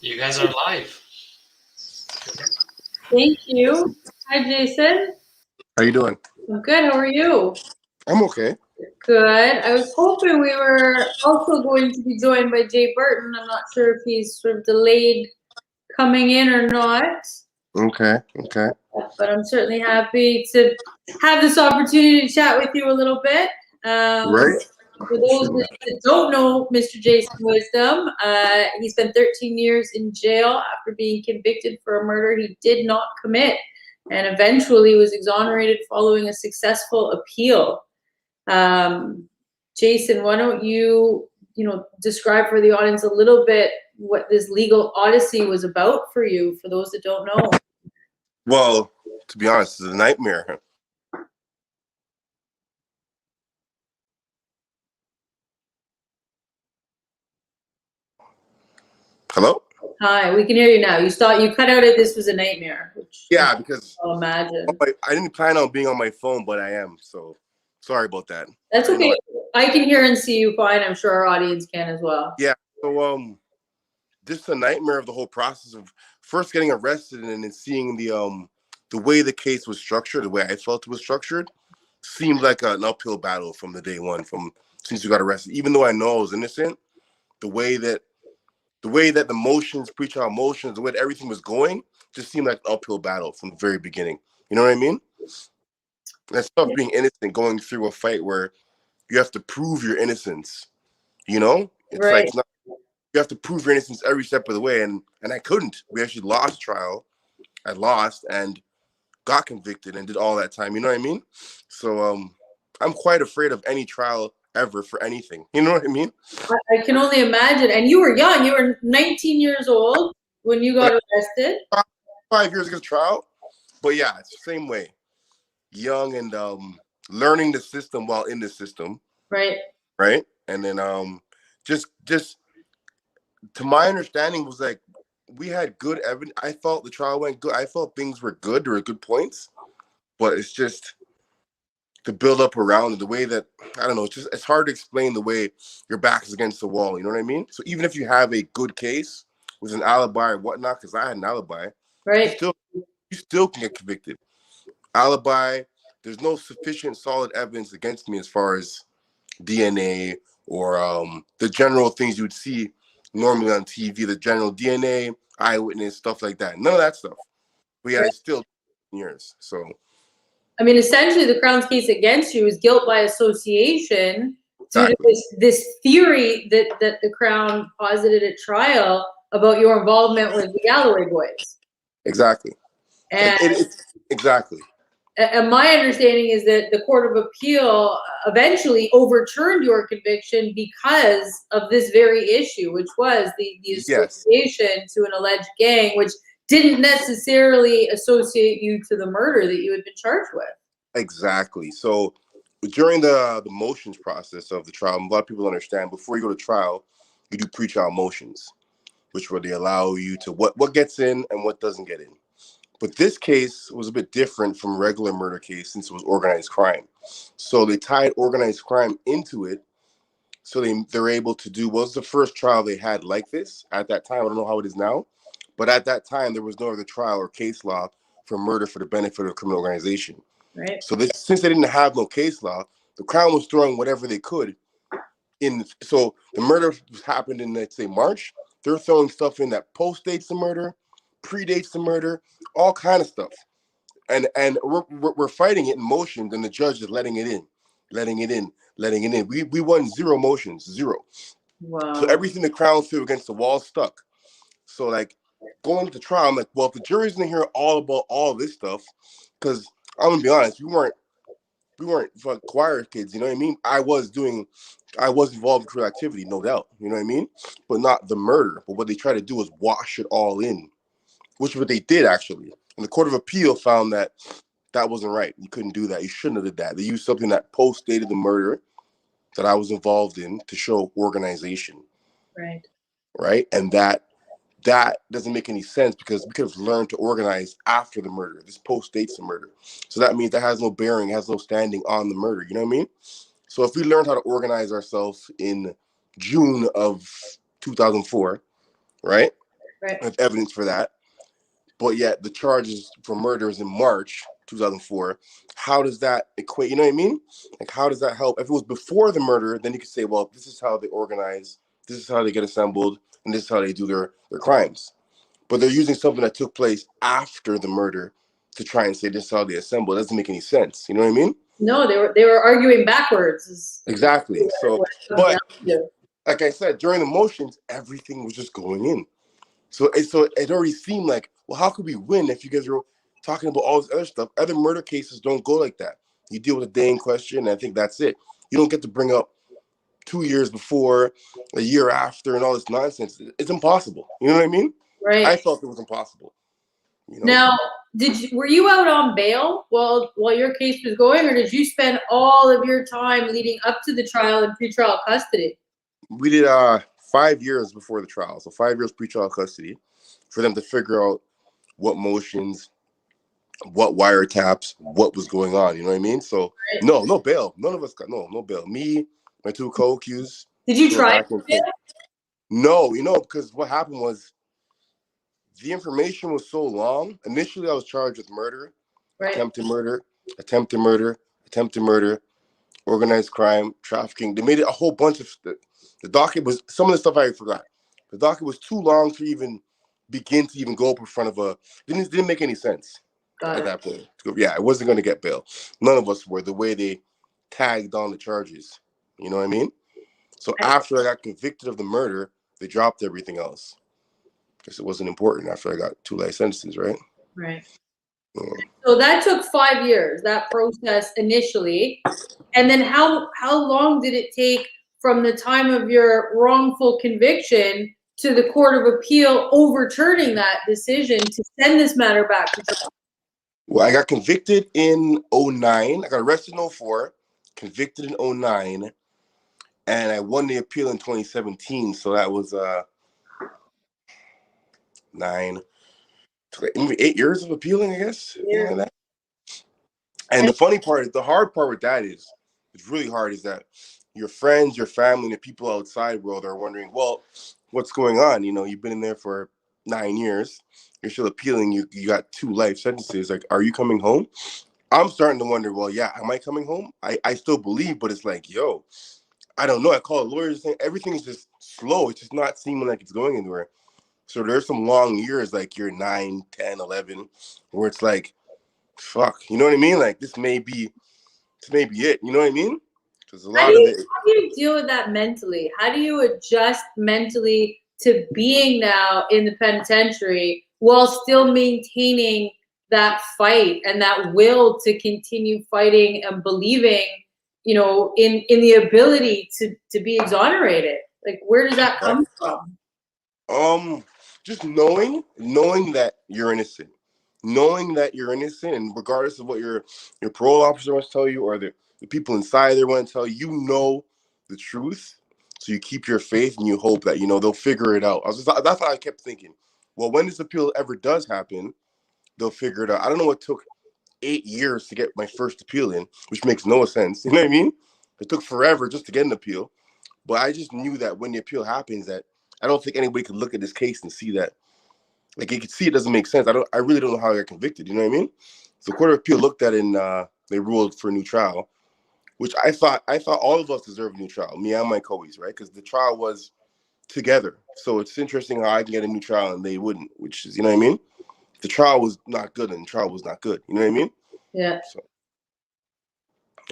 You guys are live. Thank you. Hi, Jason. How you doing? I'm good. How are you? I'm okay. Good. I was hoping we were also going to be joined by Jay Burton. I'm not sure if he's sort of delayed coming in or not, Okay. but I'm certainly happy to have this opportunity to chat with you a little bit. Right. For those that don't know Mr. Jason Wisdom, he spent 13 years in jail after being convicted for a murder he did not commit, and eventually was exonerated following a successful appeal. Jason, why don't you describe for the audience a little bit what this legal odyssey was about for you, for those that don't know? Well, to be honest, it's a nightmare. Hello? Hi, we can hear you now. You cut out it. This was a nightmare. Which Yeah, because I'll imagine. I didn't plan on being on my phone, but I am. So sorry about that. That's okay. I can hear and see you fine. I'm sure our audience can as well. Yeah. So just a nightmare of the whole process of first getting arrested and then seeing the way the case was structured, the way I felt it was structured, seemed like an uphill battle from the day one, since you got arrested. Even though I know I was innocent, the way that the motions, pre-trial motions, the way that everything was going, just seemed like an uphill battle from the very beginning. You know what I mean? That's tough being innocent, going through a fight where you have to prove your innocence. You know, it's right. like you have to prove your innocence every step of the way, and I couldn't. We actually lost trial. I lost and got convicted and did all that time. You know what I mean? So I'm quite afraid of any trial ever for anything. You know what I mean? I can only imagine. And you were young. You were 19 years old when you got arrested. 5 years ago trial. But yeah, it's the same way. Young and learning the system while in the system. Right. Right. And then just to my understanding was like we had good evidence. I felt the trial went good. I felt things were good. There were good points. But it's just the build up around it, the way that I don't know, it's hard to explain the way your back is against the wall, you know what I mean? So even if you have a good case with an alibi or whatnot, because I had an alibi, right, you still can get convicted. Alibi, there's no sufficient solid evidence against me as far as DNA or the general things you would see normally on TV, the general DNA, eyewitness, stuff like that. None of that stuff. But yeah, it's still years. So I mean, essentially, the Crown's case against you is guilt by association due to this theory that the Crown posited at trial about your involvement with the Galloway boys. Exactly. And exactly. And my understanding is that the Court of Appeal eventually overturned your conviction because of this very issue, which was the association to an alleged gang, which didn't necessarily associate you to the murder that you had been charged with. Exactly. So during the motions process of the trial, a lot of people understand before you go to trial, you do pre-trial motions, which where they allow you to what gets in and what doesn't get in. But this case was a bit different from regular murder case since it was organized crime. So they tied organized crime into it. So they're able to do, what was the first trial they had like this at that time? I don't know how it is now. But at that time, there was no other trial or case law for murder for the benefit of a criminal organization. Right. So since they didn't have no case law, the Crown was throwing whatever they could in. So the murder happened in, let's say, March. They're throwing stuff in that post-dates the murder, predates the murder, all kind of stuff. And we're fighting it in motions, and the judge is letting it in. We won 0 motions, 0. Wow. So everything the Crown threw against the wall stuck. So like going to trial, I'm like, well, if the jury's gonna hear all about all this stuff, because I'm gonna be honest, we weren't choir kids, you know what I mean? I was involved in criminal activity, no doubt, you know what I mean? But not the murder. But what they try to do is wash it all in, which is what they did actually. And the Court of Appeal found that wasn't right. You couldn't do that. You shouldn't have did that. They used something that post-dated the murder that I was involved in to show organization. Right. Right? And that doesn't make any sense because we could have learned to organize after the murder. This post-dates the murder. So that means that has no bearing, has no standing on the murder. You know what I mean? So if we learned how to organize ourselves in June of 2004, right? Right. I have evidence for that. But yet the charges for murder is in March 2004. How does that equate? You know what I mean? Like, how does that help? If it was before the murder, then you could say, well, this is how they organize, this is how they get assembled, and this is how they do their crimes. But they're using something that took place after the murder to try and say this is how they assemble. It doesn't make any sense. You know what I mean? No, they were arguing backwards. Exactly. So, but like I said, during the motions, everything was just going in. So it already seemed like, well, how could we win if you guys are talking about all this other stuff? Other murder cases don't go like that. You deal with a day in question, and I think that's it. You don't get to bring up 2 years before, a year after, and all this nonsense. It's impossible. You know what I mean? Right. I felt it was impossible. You know? Now, were you out on bail while your case was going, or did you spend all of your time leading up to the trial in pretrial custody? We did 5 years before the trial, so 5 years pretrial custody, for them to figure out what motions, what wiretaps, what was going on. You know what I mean? So no bail. None of us got no bail. Me, my two co-accused. Did you try? No, because what happened was the information was so long. Initially, I was charged with murder, attempted murder, organized crime, trafficking. They made it a whole bunch of stuff. The docket was, some of the stuff I forgot. The docket was too long to even begin to even go up in front of a, didn't make any sense at that point. Yeah, I wasn't going to get bail. None of us were, the way they tagged on the charges. You know what I mean? So after I got convicted of the murder, they dropped everything else. Because it wasn't important after I got 2 life sentences, right? Right. So that took 5 years, that process initially. And then how long did it take from the time of your wrongful conviction to the Court of Appeal overturning that decision to send this matter back to trial? Well, I got convicted in 2009. I got arrested in 2004, convicted in 2009, and I won the appeal in 2017. So that was 8 years of appealing, I guess. Yeah. Like that. And the funny part, the hard part with that is, it's really hard, is that your friends, your family, and the people outside world are wondering, well, what's going on? You've been in there for 9 years. You're still appealing. You got 2 life sentences. Like, are you coming home? I'm starting to wonder, well, yeah, am I coming home? I still believe, but it's like, yo, I don't know. I call lawyers saying everything's just slow. It's just not seeming like it's going anywhere. So there's some long years, like you're 9, 10, 11, where it's like, fuck, you know what I mean? Like, this may be it. You know what I mean? Because a lot of it. How do you deal with that mentally? How do you adjust mentally to being now in the penitentiary while still maintaining that fight and that will to continue fighting and believing, in the ability to be exonerated? Like, where does that come from? Just knowing that you're innocent. Knowing that you're innocent, and regardless of what your parole officer wants to tell you, or the people inside there want to tell you, the truth. So you keep your faith and you hope that, they'll figure it out. That's how I kept thinking. Well, when this appeal ever does happen, they'll figure it out. I don't know what took 8 years to get my first appeal in, which makes no sense. You know what I mean? It took forever just to get an appeal. But I just knew that when the appeal happens, that I don't think anybody could look at this case and see that. Like, you could see it doesn't make sense. I really don't know how I got convicted. You know what I mean? So the Court of Appeal looked at it and they ruled for a new trial, which I thought all of us deserve a new trial, me and my co-es, right? Because the trial was together. So it's interesting how I can get a new trial and they wouldn't, which is, you know what I mean? The trial was not good and the trial was not good. You know what I mean? Yeah. So,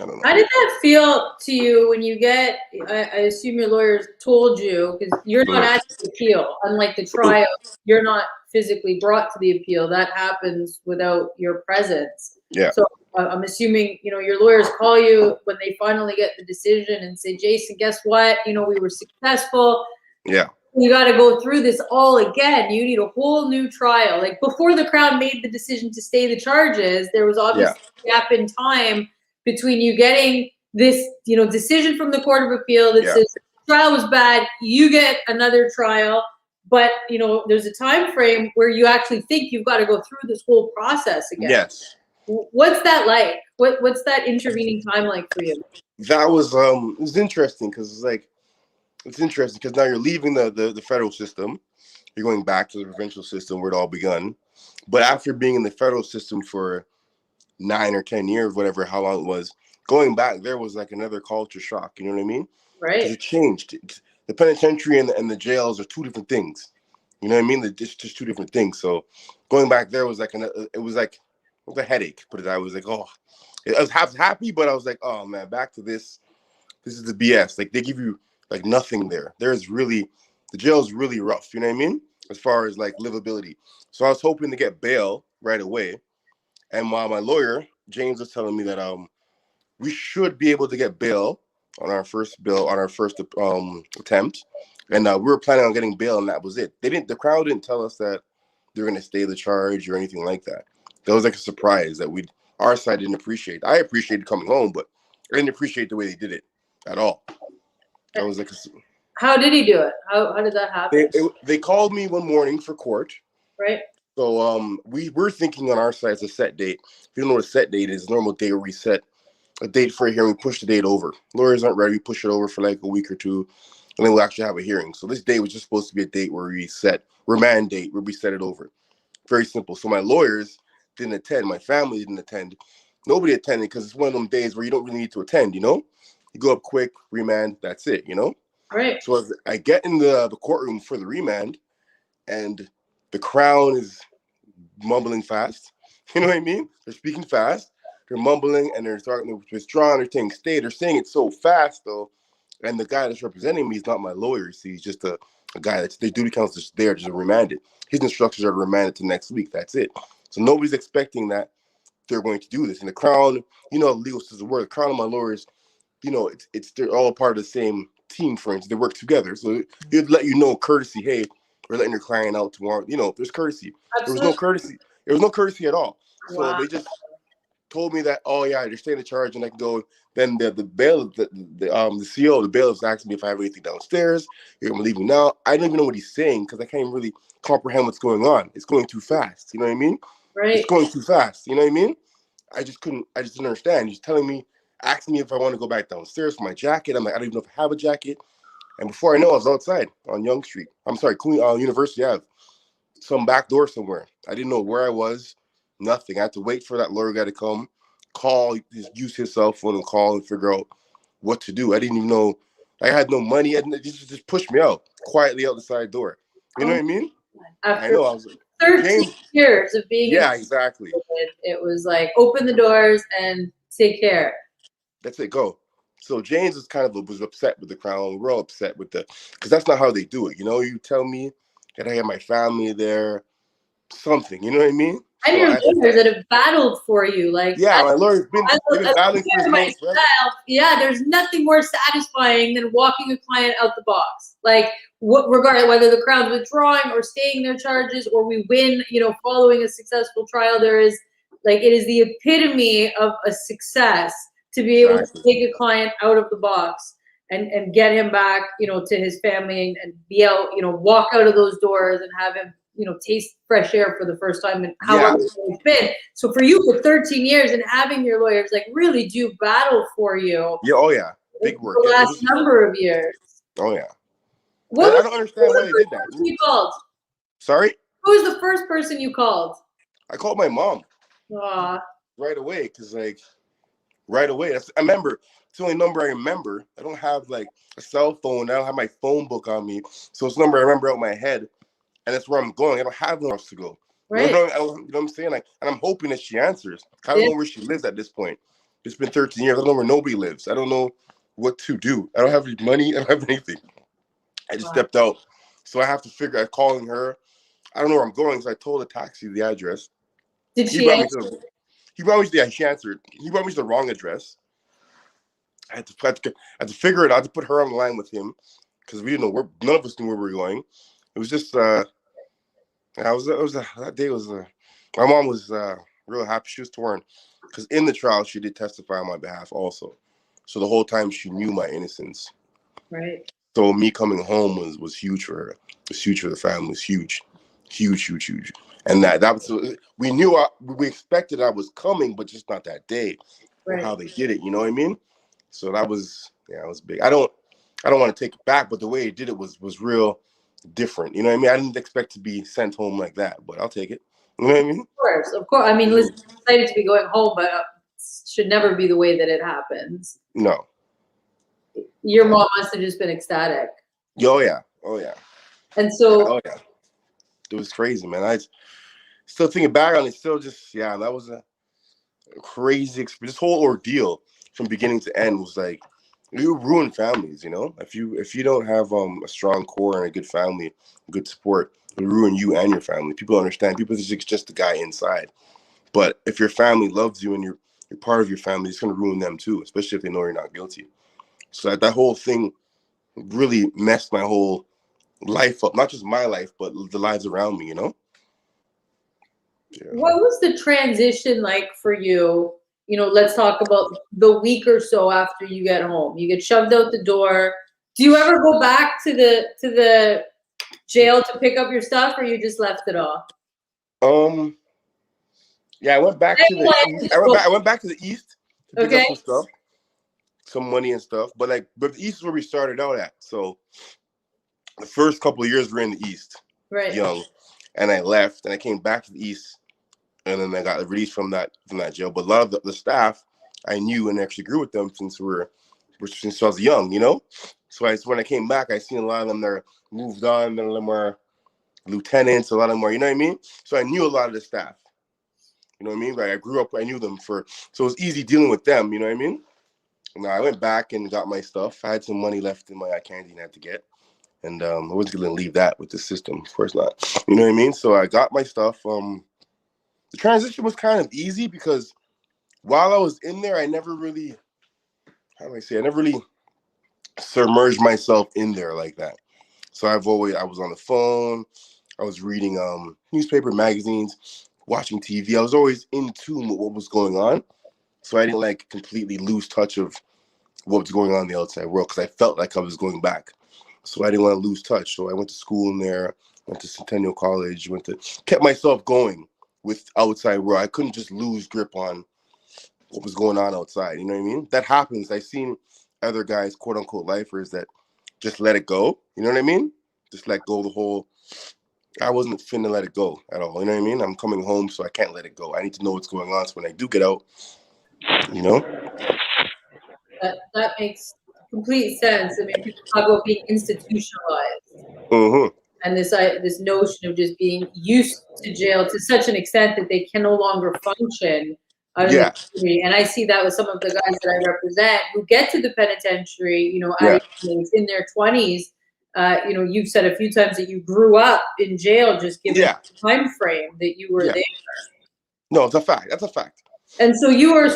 I don't know. How did that feel to you when you get, I assume your lawyers told you, because you're not at the appeal, unlike the trial, you're not physically brought to the appeal. That happens without your presence. Yeah. So I'm assuming, your lawyers call you when they finally get the decision and say, Jason, guess what? We were successful. Yeah. You got to go through this all again. You need a whole new trial. Like, before the Crown made the decision to stay the charges, there was obviously a gap in time between you getting this, decision from the Court of Appeal that says the trial was bad, you get another trial, but there's a time frame where you actually think you've got to go through this whole process again. Yes. What's that like? What's that intervening time like for you? That was it was interesting because it's interesting because now you're leaving the federal system, you're going back to the provincial system where it all begun. But after being in the federal system for 9 or 10 years, whatever, how long it was, going back there was like another culture shock. You know what I mean? Because Right. it changed. The penitentiary and the jails are two different things. You know what I mean? It's just two different things. So going back there was like it was a headache. Put it that way. I was like, oh, I was half happy, but I was like, oh man, back to this. This is the BS. Like they give you like nothing there. There's really the jail is really rough. You know what I mean? As far as like livability. So I was hoping to get bail right away. And while my lawyer James was telling me that we should be able to get bail on our first attempt, and we were planning on getting bail, and that was it. The crowd didn't tell us that they're going to stay the charge or anything like that. That was like a surprise that our side didn't appreciate. I appreciated coming home, but I didn't appreciate the way they did it at all. That was like how did he do it? How did that happen? They called me one morning for court. Right. So we were thinking on our side it's a set date. If you don't know what a set date is, normal day where we set a date for a hearing, we push the date over. Lawyers aren't ready, we push it over for like a week or two, and then we'll actually have a hearing. So this date was just supposed to be a date where we set remand date where we set it over. Very simple. So my lawyers didn't attend, my family didn't attend. Nobody attended because it's one of them days where you don't really need to attend, you know? You go up quick, remand, that's it, you know? Right. So as I get in the courtroom for the remand, and the Crown is mumbling fast. You know what I mean? They're speaking fast. They're mumbling and they're starting to withdraw. They're saying stay. They're saying it so fast though. And the guy that's representing me is not my lawyer. See, he's just a guy that's their duty counsel is there just remanded. His instructions are to remand it to next week. That's it. So nobody's expecting that they're going to do this. And the Crown, you know, legal system where the Crown and my lawyers, you know, they're all part of the same team. For instance, they work together. So it'd let you know courtesy. Hey, we're letting your client out tomorrow. You know, there's courtity. Absolutely. There was no courtesy. There was no courtesy at all. So Wow. they just told me that, oh yeah, they're staying in charge, and I can go. Then the bailiff, the CO, the bailiff's asking me if I have anything downstairs. You're gonna leave me now. I don't even know what he's saying because I can't even really comprehend what's going on. It's going too fast. You know what I mean? Right. It's going too fast. You know what I mean? I just didn't understand. He's telling me, asking me if I want to go back downstairs for my jacket. I'm like, I don't even know if I have a jacket. And before I know, I was outside on Young Street. I'm sorry, University Ave. Some back door somewhere. I didn't know where I was. Nothing. I had to wait for that lawyer guy to come, call, use his cell phone and call and figure out what to do. I didn't even know. I had no money. And just pushed me out quietly out the side door. You know what I mean? After I know. I was like, 13 years of being exactly. It was like open the doors and take care. That's it. Go. So James was upset with the Crown. We're all upset with because that's not how they do it. You know, you tell me that I have my family there, something. You know what I mean? And your lawyers that have battled for you, like my lawyer's been battling for his life. Yeah, there's nothing more satisfying than walking a client out the box. Like, regardless whether the Crown's withdrawing or staying their charges, or we win, you know, following a successful trial, it is the epitome of a success to be able to take a client out of the box and get him back, you know, to his family and be out, you know, walk out of those doors and have him, you know, taste fresh air for the first time in however long it's been. So for you, for 13 years and having your lawyers like really do battle for you. Yeah. Oh yeah. Big work. The last number of years. Oh yeah. I don't understand why they did that. You called? Sorry? Who was the first person you called? I called my mom. Aww. Right away, because right away. I remember. It's the only number I remember. I don't have like a cell phone. I don't have my phone book on me. So it's a number I remember out my head. And that's where I'm going. I don't have nowhere else to go. Right. You know what I'm saying? And I'm hoping that she answers. I don't know where she lives at this point. It's been 13 years. I don't know where nobody lives. I don't know what to do. I don't have any money. I don't have anything. I just stepped out. So I have to figure out calling her. I don't know where I'm going. So I told the taxi the address. Did she answer? She answered. He brought me to the wrong address. I had to figure it out. To put her on the line with him because we didn't know none of us knew where we were going. It was just that day was my mom was real happy. She was torn because in the trial she did testify on my behalf also. So the whole time she knew my innocence. Right. So me coming home was huge for her. It was huge for the family. It was huge. And that was we knew we expected I was coming, but just not that day. Right. Or how they did it. You know what I mean? So that was it was big. I don't want to take it back, but the way he did it was real. different. You know what I mean? I didn't expect to be sent home like that, but I'll take it. You know what I mean? Of course. I mean, listen, I'm excited to be going home, but it should never be the way that it happens. No. Your mom must have just been ecstatic. Oh yeah. And so, oh yeah, it was crazy, man. I still thinking back on it. Still, just that was a crazy experience. This whole ordeal from beginning to end was like, you ruin families. You know, if you don't have a strong core and a good family, good support, it ruin you and your family. People understand. People think it's just the guy inside, but if your family loves you and you're part of your family, it's gonna ruin them too, especially if they know you're not guilty. So that whole thing really messed my whole life up, not just my life, but the lives around me, you know? Yeah. What was the transition like for you? You know, let's talk about the week or so after you get home. You get shoved out the door. Do you ever go back to the jail to pick up your stuff, or you just left it all? Yeah, I went back to the east. I went back to the east to pick up some stuff, some money and stuff. But the east is where we started out at. So the first couple of years we were in the east, right, young, and I left and I came back to the east, and then I got released from that jail. But a lot of the staff I knew and actually grew with them since since I was young, you know. So when I came back, I seen a lot of them that moved on. None of them were lieutenants. A lot of them were, you know what I mean. So I knew a lot of the staff. You know what I mean? Like I grew up, I knew them so it was easy dealing with them. You know what I mean? Now I went back and got my stuff. I had some money left in my candy and I had to get. And I wasn't going to leave that with the system. Of course not. You know what I mean? So I got my stuff. The transition was kind of easy because while I was in there, I never really, I never really submerged myself in there like that. So I was on the phone. I was reading newspaper, magazines, watching TV. I was always in tune with what was going on. So I didn't completely lose touch of what was going on in the outside world because I felt like I was going back. So I didn't want to lose touch. So I went to school in there, went to Centennial College, kept myself going with outside world. I couldn't just lose grip on what was going on outside. You know what I mean? That happens. I've seen other guys, quote unquote lifers, that just let it go. You know what I mean? Just let go the whole. I wasn't finna let it go at all. You know what I mean? I'm coming home, so I can't let it go. I need to know what's going on. So when I do get out, you know? That makes complete sense. I mean, people talk about being institutionalized, and this notion of just being used to jail to such an extent that they can no longer function out in the community. And I see that with some of the guys that I represent who get to the penitentiary, you know, at in their 20s. You know, you've said a few times that you grew up in jail, just given the time frame that you were there. No, it's a fact. That's a fact. And so you were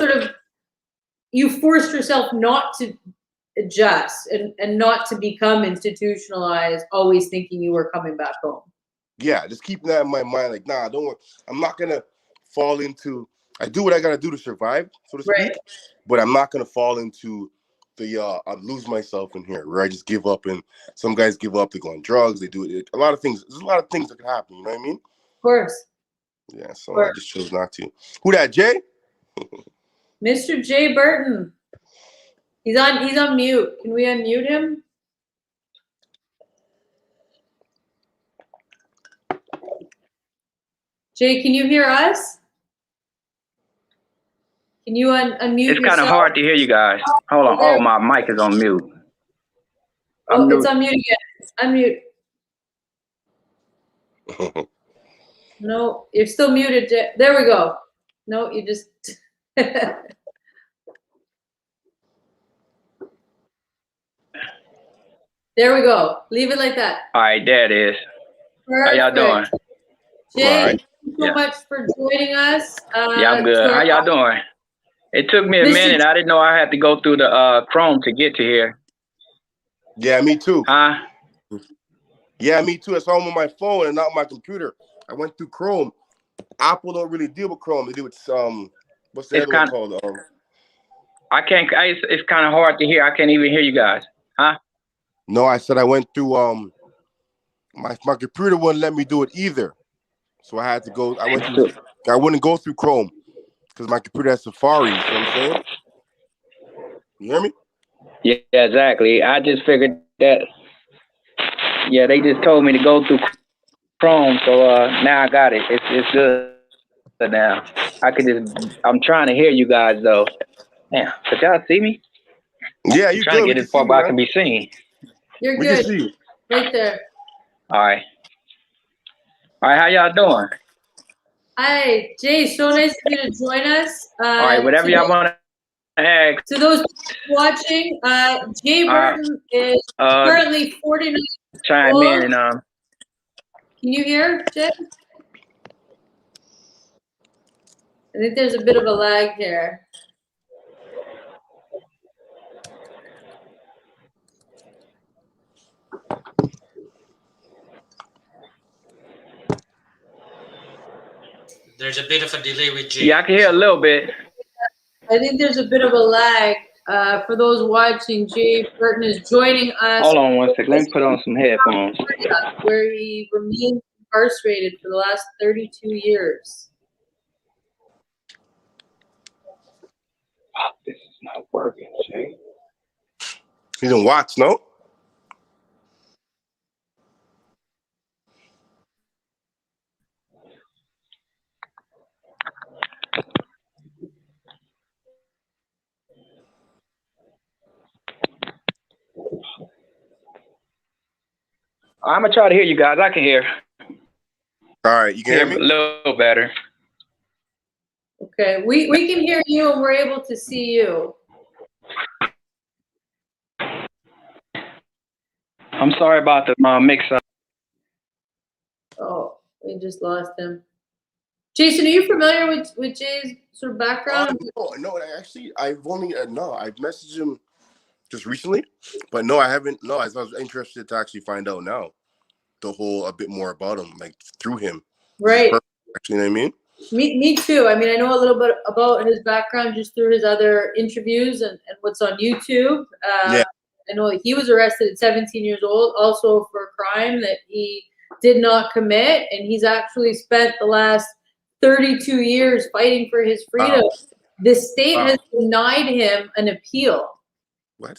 you forced yourself not to adjust and not to become institutionalized, always thinking you were coming back home. Yeah, just keeping that in my mind. Like, nah, don't worry. I'm not gonna fall into. I do what I gotta do to survive, so to speak. But I'm not gonna fall into I lose myself in here where I just give up. And some guys give up. They go on drugs. They do it. A lot of things. There's a lot of things that can happen. You know what I mean? Of course. Yeah. So I just chose not to. Who that, Jay? Mr. Jay Burton. He's on mute. Can we unmute him? Jay, can you hear us? Can you unmute yourself? It's kind of hard to hear you guys. Hold on. Oh, my mic is on mute. It's on mute again. Unmute. No, you're still muted, Jay. There we go. No, you just... There we go. Leave it like that. All right, there it is. Perfect. How y'all doing? Jay, thank you so much for joining us. Yeah, I'm good. How y'all doing? It took me a minute. I didn't know I had to go through the Chrome to get to here. Yeah, me too. Huh? Yeah, me too. It's all on my phone and not my computer. I went through Chrome. Apple don't really deal with Chrome. They do with what's the other one called? I can't. It's kind of hard to hear. I can't even hear you guys. Huh? No, I said I went through my computer wouldn't let me do it either. So I had to go. I wouldn't go through Chrome because my computer has Safari. You know what I'm saying? You hear me? Yeah, exactly. I just figured that. Yeah, they just told me to go through Chrome, so now I got it. It's good now. I'm trying to hear you guys though. Damn, could y'all see me? Yeah, I'm you trying to good. We get can as see far you, back I man. can be seen. You're We can good. see you. Right there. All right. All right, how y'all doing? Hi, Jay. So nice of you to join us. All right, whatever y'all want to ask. To those watching, Jay Burton is currently 49 years chime old. in and Can you hear, Jay? I think there's a bit of a lag here. There's a bit of a delay with Jay. Yeah, I can hear a little bit. I think there's a bit of a lag. For those watching, Jay Burton is joining us. Hold on one second. Let me put on some headphones. Where he remained incarcerated for the last 32 years. Oh, this is not working, Jay. You didn't watch, no? I'm gonna try to hear you guys. I can hear. All right, you can hear me? A little better. Okay, we can hear you and we're able to see you. I'm sorry about the mix-up. Oh, we just lost him. Jason, are you familiar with Jay's sort of background? No, actually, I've messaged him just recently, but no, I haven't. No, I was interested to actually find out now a bit more about him, like through him. Right. Actually, you know what I mean? Me too. I mean, I know a little bit about his background just through his other interviews and what's on YouTube. Yeah. I know he was arrested at 17 years old, also for a crime that he did not commit, and he's actually spent the last 32 years fighting for his freedom. Wow. The state has denied him an appeal. What?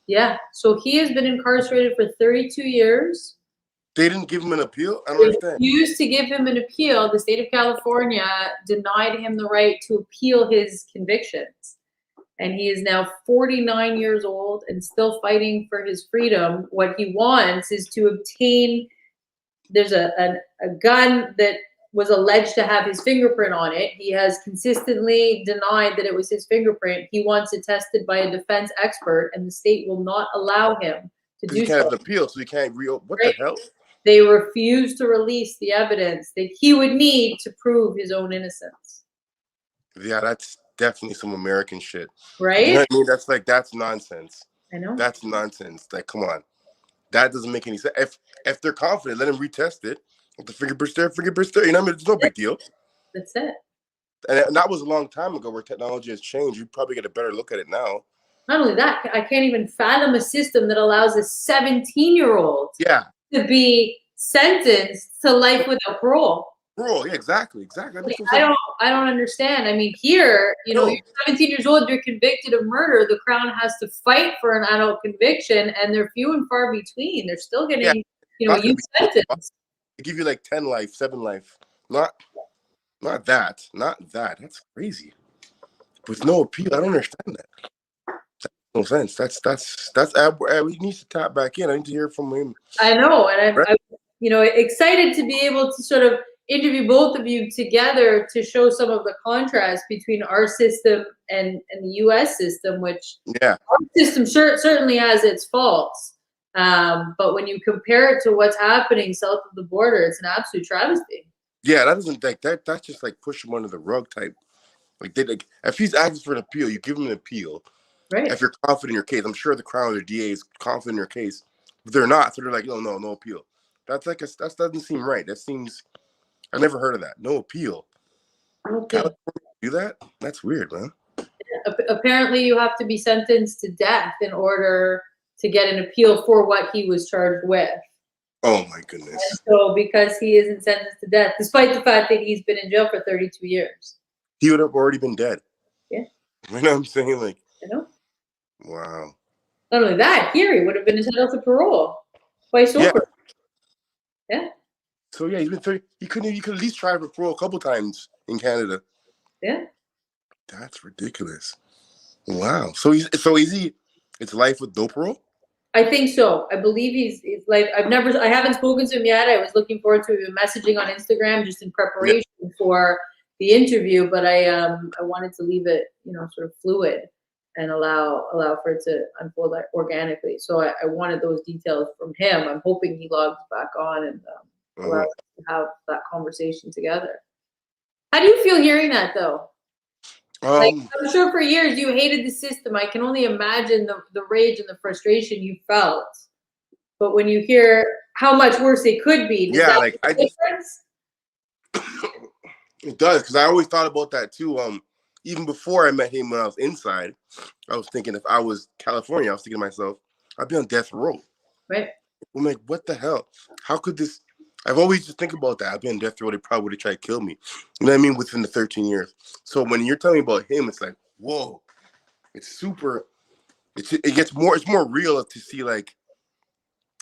Yeah. So he has been incarcerated for 32 years. They didn't give him an appeal? I don't understand. They refused to give him an appeal. The state of California denied him the right to appeal his convictions. And he is now 49 years old and still fighting for his freedom. What he wants is to obtain, there's a gun that was alleged to have his fingerprint on it. He has consistently denied that it was his fingerprint. He wants it tested by a defense expert, and the state will not allow him to do so. He can't have an appeal, so he can't reopen. What the hell? They refuse to release the evidence that he would need to prove his own innocence. Yeah, that's definitely some American shit. Right? You know what I mean? That's nonsense. I know. That's nonsense. Like, come on. That doesn't make any sense. If they're confident, let them retest it. If the fingerprints there, fingerprints there. You know what I mean? It's no big deal. That's it. And that was a long time ago where technology has changed. You probably get a better look at it now. Not only that, I can't even fathom a system that allows a 17-year-old to be sentenced to life without parole. Parole, yeah, exactly. I don't understand. I mean, here, you're 17 years old, you're convicted of murder. The Crown has to fight for an adult conviction, and they're few and far between. They're still getting, youth sentence. They give you like 10 life, 7 life. Not that. That's crazy. With no appeal, I don't understand that. No sense. That's we need to tap back in. I need to hear from him. I know, and I'm excited to be able to sort of interview both of you together to show some of the contrast between our system and the U.S. system, which our system certainly has its faults. But when you compare it to what's happening south of the border, it's an absolute travesty. Yeah, that doesn't that's just like push him under the rug type. If he's asking for an appeal, you give him an appeal. Right. If you're confident in your case, I'm sure the Crown or the DA is confident in your case, but they're not. So they're like, no appeal. That doesn't seem right. That seems, I never heard of that. No appeal. California do that? That's weird, man. Apparently, you have to be sentenced to death in order to get an appeal for what he was charged with. Oh my goodness. And so because he isn't sentenced to death, despite the fact that he's been in jail for 32 years. He would have already been dead. Yeah. You know what I'm saying? Like, I know. Wow. Not only that, here he would have been entitled to parole twice over. Yeah. So yeah, he's been 30. He could at least try for parole a couple times in Canada. Yeah. That's ridiculous. Wow. So is he? It's life with no parole. I think so. I believe he's like, I haven't spoken to him yet. I was looking forward to him messaging on Instagram just in preparation for the interview, but I wanted to leave it, sort of fluid and allow for it to unfold organically. So I wanted those details from him. I'm hoping he logs back on and allows us to have that conversation together. How do you feel hearing that though? Like, I'm sure for years you hated the system. I can only imagine the rage and the frustration you felt. But when you hear how much worse it could be, does that make a difference? It does, because I always thought about that too. Even before I met him when I was inside, I was thinking if I was California, I was thinking to myself, I'd be on death row. Right. I'm like, what the hell? How could this? I've always just think about that. I've been on death row. They probably would have tried to kill me. You know what I mean? Within the 13 years. So when you're telling me about him, it's like, whoa. It's super. It gets more. It's more real to see like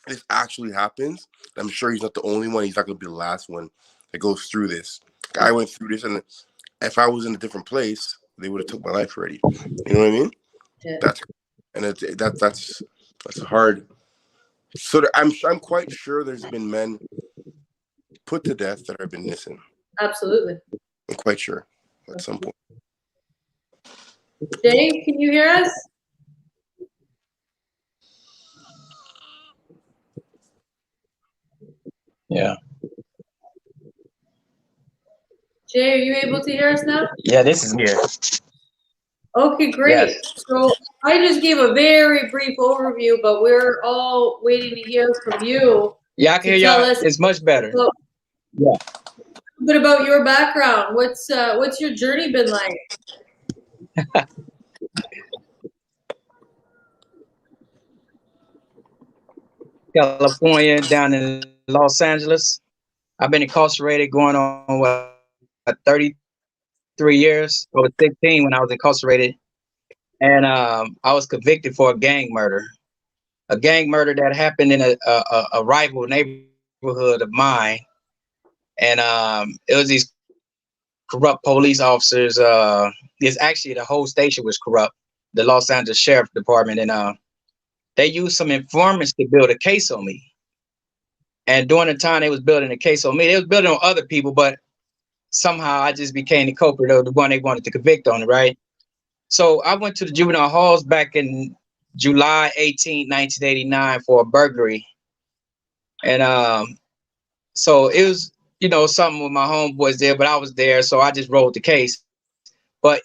this actually happens. I'm sure he's not the only one. He's not going to be the last one that goes through this. I went through this, and if I was in a different place, they would have took my life already. You know what I mean? Yeah. That's hard. So I'm quite sure there's been men put to death that have been innocent. Absolutely. I'm quite sure at some point. Jay, can you hear us? Yeah. Jay, are you able to hear us now? Yeah, this is here. Okay, great. Yes. So I just gave a very brief overview, but we're all waiting to hear from you. Yeah, I can hear y'all. It's much better. Yeah. A bit about your background. What's your journey been like? California, down in Los Angeles. I've been incarcerated going on 33 years. I was 16 when I was incarcerated, and I was convicted for a gang murder that happened in a rival neighborhood of mine, and it was these corrupt police officers. It's actually the whole station was corrupt, the Los Angeles Sheriff Department, and they used some informants to build a case on me. And during the time they was building a case on me, they was building on other people, but somehow I just became the culprit of the one they wanted to convict on it, right? So I went to the juvenile halls back in July 18, 1989 for a burglary. And so it was, something with my homeboys there, but I was there, so I just rolled the case. But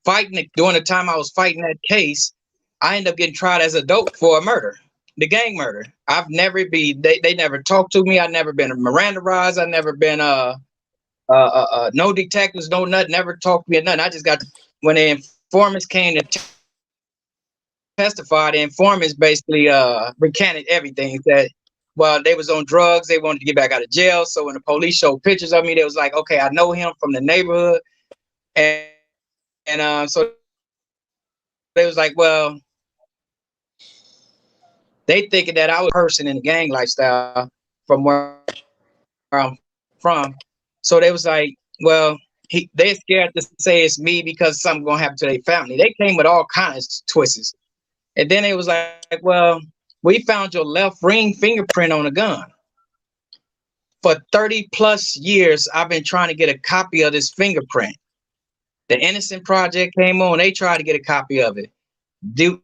during the time I was fighting that case, I ended up getting tried as a dope for a murder. The gang murder. They never talked to me. I never been Mirandaized. I never been no detectives, no nothing, never talked to me or nothing. I just got when the informants came to testify, the informants basically recanted everything. That they was on drugs, they wanted to get back out of jail. So when the police showed pictures of me, they was like, okay, I know him from the neighborhood. And so they was like, well, they thinking that I was a person in the gang lifestyle from where I'm from. So they was like, well, they're scared to say it's me because something gonna happen to their family. They came with all kinds of twists. And then it was like, well, we found your left ring fingerprint on a gun. For 30 plus years, I've been trying to get a copy of this fingerprint. The Innocent Project came on, they tried to get a copy of it. They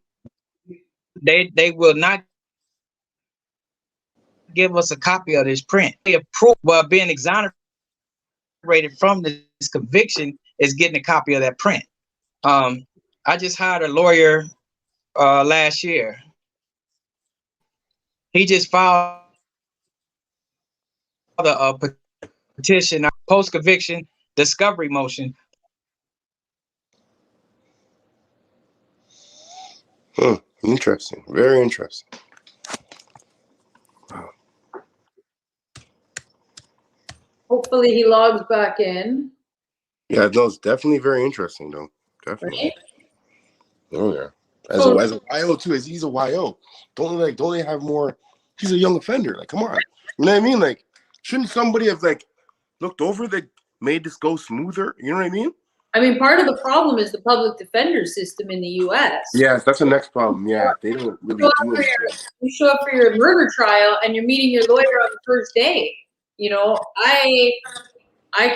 will not give us a copy of this print. They approve being exonerated from this conviction is getting a copy of that print. I just hired a lawyer last year. He just filed a petition, post-conviction discovery motion. Interesting. Very interesting. Wow. Hopefully he logs back in. Yeah, no, it's definitely very interesting, though. Definitely. Right? Oh yeah. As a YO too, as he's a YO. Don't they have more He's a young offender. Like, come on. You know what I mean? Like, shouldn't somebody have like looked over that, made this go smoother? You know what I mean? I mean, part of the problem is the public defender system in the U.S. Yes, that's the next problem. Yeah, they don't really do anything. You show up for your murder trial and you're meeting your lawyer on the first day. You know, I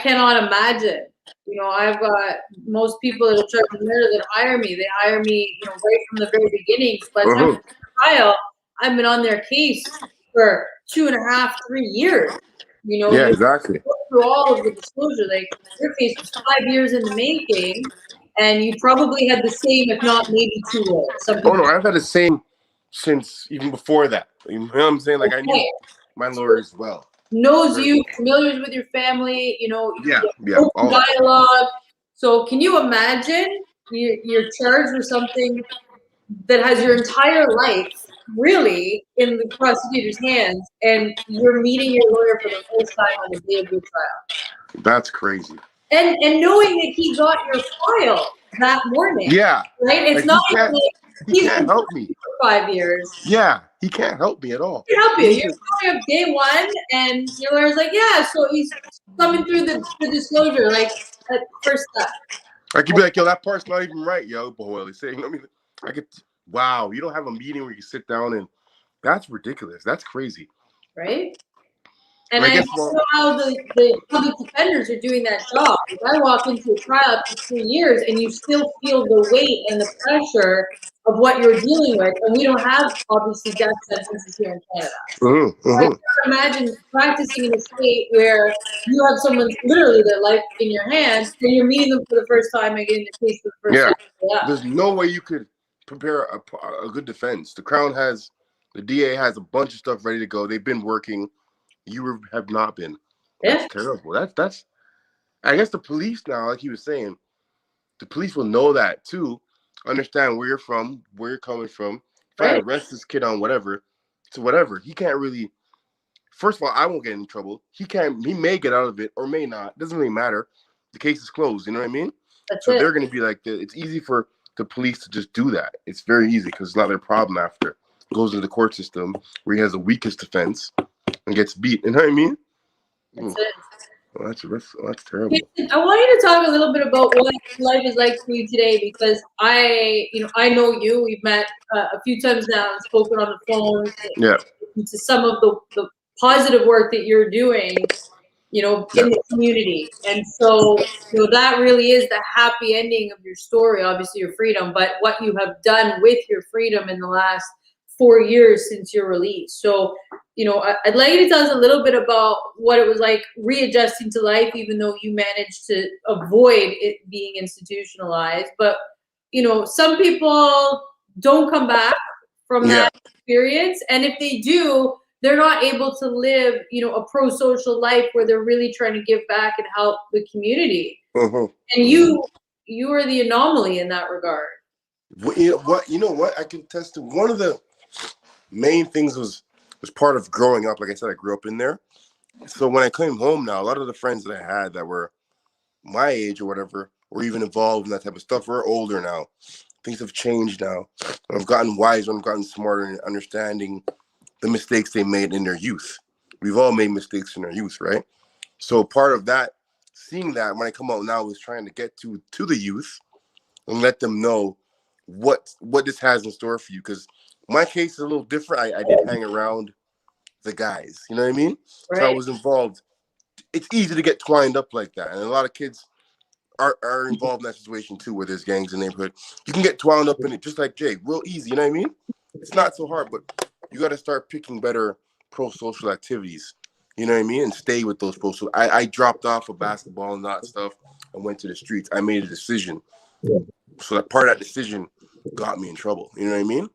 cannot imagine. You know, I've got most people that will charge me murder that hire me. They hire me, you know, right from the very beginning. So by the time trial, I've been on their case for 2.5, 3 years. You know, yeah, exactly. Through all of the disclosure, like your case was 5 years in the making, and you probably had the same, if not maybe 2 lawyers. Oh no, I've had the same since even before that. You know what I'm saying? Like I knew my lawyer as well. Knows you, familiar with your family, you know, all dialogue. So can you imagine you're charged with something that has your entire life really in the prosecutor's hands, and you're meeting your lawyer for the first time on the day of your trial? That's crazy. And knowing that he got your file that morning. Yeah. Right? It's like, not like he can't help me for 5 years. Yeah, he can't help me at all. He can't help you. You're showing up day one, and your lawyer's like, yeah, so he's coming through the disclosure, like at first step. I could be like, yo, that part's not even right, yo, boy. He's saying, I could, wow, you don't have a meeting where you sit down and that's ridiculous. That's crazy. Right? And I don't know how the public defenders are doing that job. If I walk into a trial for 3 years and you still feel the weight and the pressure of what you're dealing with, and we don't have, obviously, death sentences here in Canada. I can't imagine practicing in a state where you have someone's literally their life in your hands, and you're meeting them for the first time and getting the case for the first time. Yeah, there's no way you could prepare a good defense. The Crown has, the DA has a bunch of stuff ready to go. They've been working. You have not been. That's terrible. That's. I guess the police now, like he was saying, the police will know that too. Understand where you're from, where you're coming from. If I arrest this kid on whatever, to whatever, he can't really. First of all, I won't get in trouble. He can't. He may get out of it or may not. It doesn't really matter. The case is closed. You know what I mean? So they're going to be like, it's easy for the police to just do that. It's very easy because it's not their problem after. It goes into the court system where he has the weakest defense and gets beat. You know what I mean? That's it. Well, that's terrible. I want you to talk a little bit about what life is like for you today, because I know you. We've met a few times now and spoken on the phone. To some of the positive work that you're doing, in the community, and so that really is the happy ending of your story. Obviously, your freedom, but what you have done with your freedom in the last 4 years since your release. So, I'd like you to tell us a little bit about what it was like readjusting to life, even though you managed to avoid it being institutionalized. But, some people don't come back from that experience. And if they do, they're not able to live, a pro-social life where they're really trying to give back and help the community. And you are the anomaly in that regard. You know what? I can attest to one of the main things was part of growing up. Like I said, I grew up in there. So when I came home now, a lot of the friends that I had that were my age or whatever, or even involved in that type of stuff, we're older now. Things have changed now. I've gotten wiser, I've gotten smarter in understanding the mistakes they made in their youth. We've all made mistakes in our youth, right? So part of that, seeing that when I come out now, is trying to get to the youth and let them know what this has in store for you. Because my case is a little different. I did hang around the guys, you know what I mean? Right. So I was involved. It's easy to get twined up like that. And a lot of kids are involved in that situation too, where there's gangs in the neighborhood. You can get twined up in it just like Jay, real easy, you know what I mean? It's not so hard, but you got to start picking better pro-social activities, you know what I mean? And stay with those pro-social. I dropped off of basketball and that stuff and went to the streets. I made a decision. So that part of that decision got me in trouble, you know what I mean?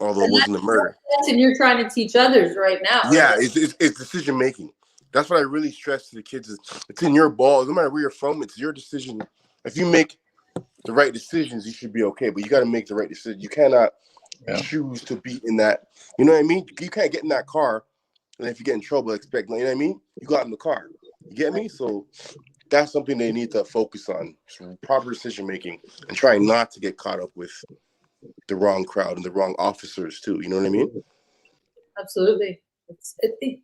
Although it wasn't a murder. And you're trying to teach others right now. Yeah, it's decision making. That's what I really stress to the kids. It's in your ball. No matter where you're from, it's your decision. If you make the right decisions, you should be okay. But you got to make the right decision. You cannot choose to be in that. You know what I mean? You can't get in that car, and if you get in trouble, expect. You know what I mean? You got in the car. You get me? So that's something they need to focus on: proper decision making, and trying not to get caught up with the wrong crowd and the wrong officers too. You know what I mean? Absolutely.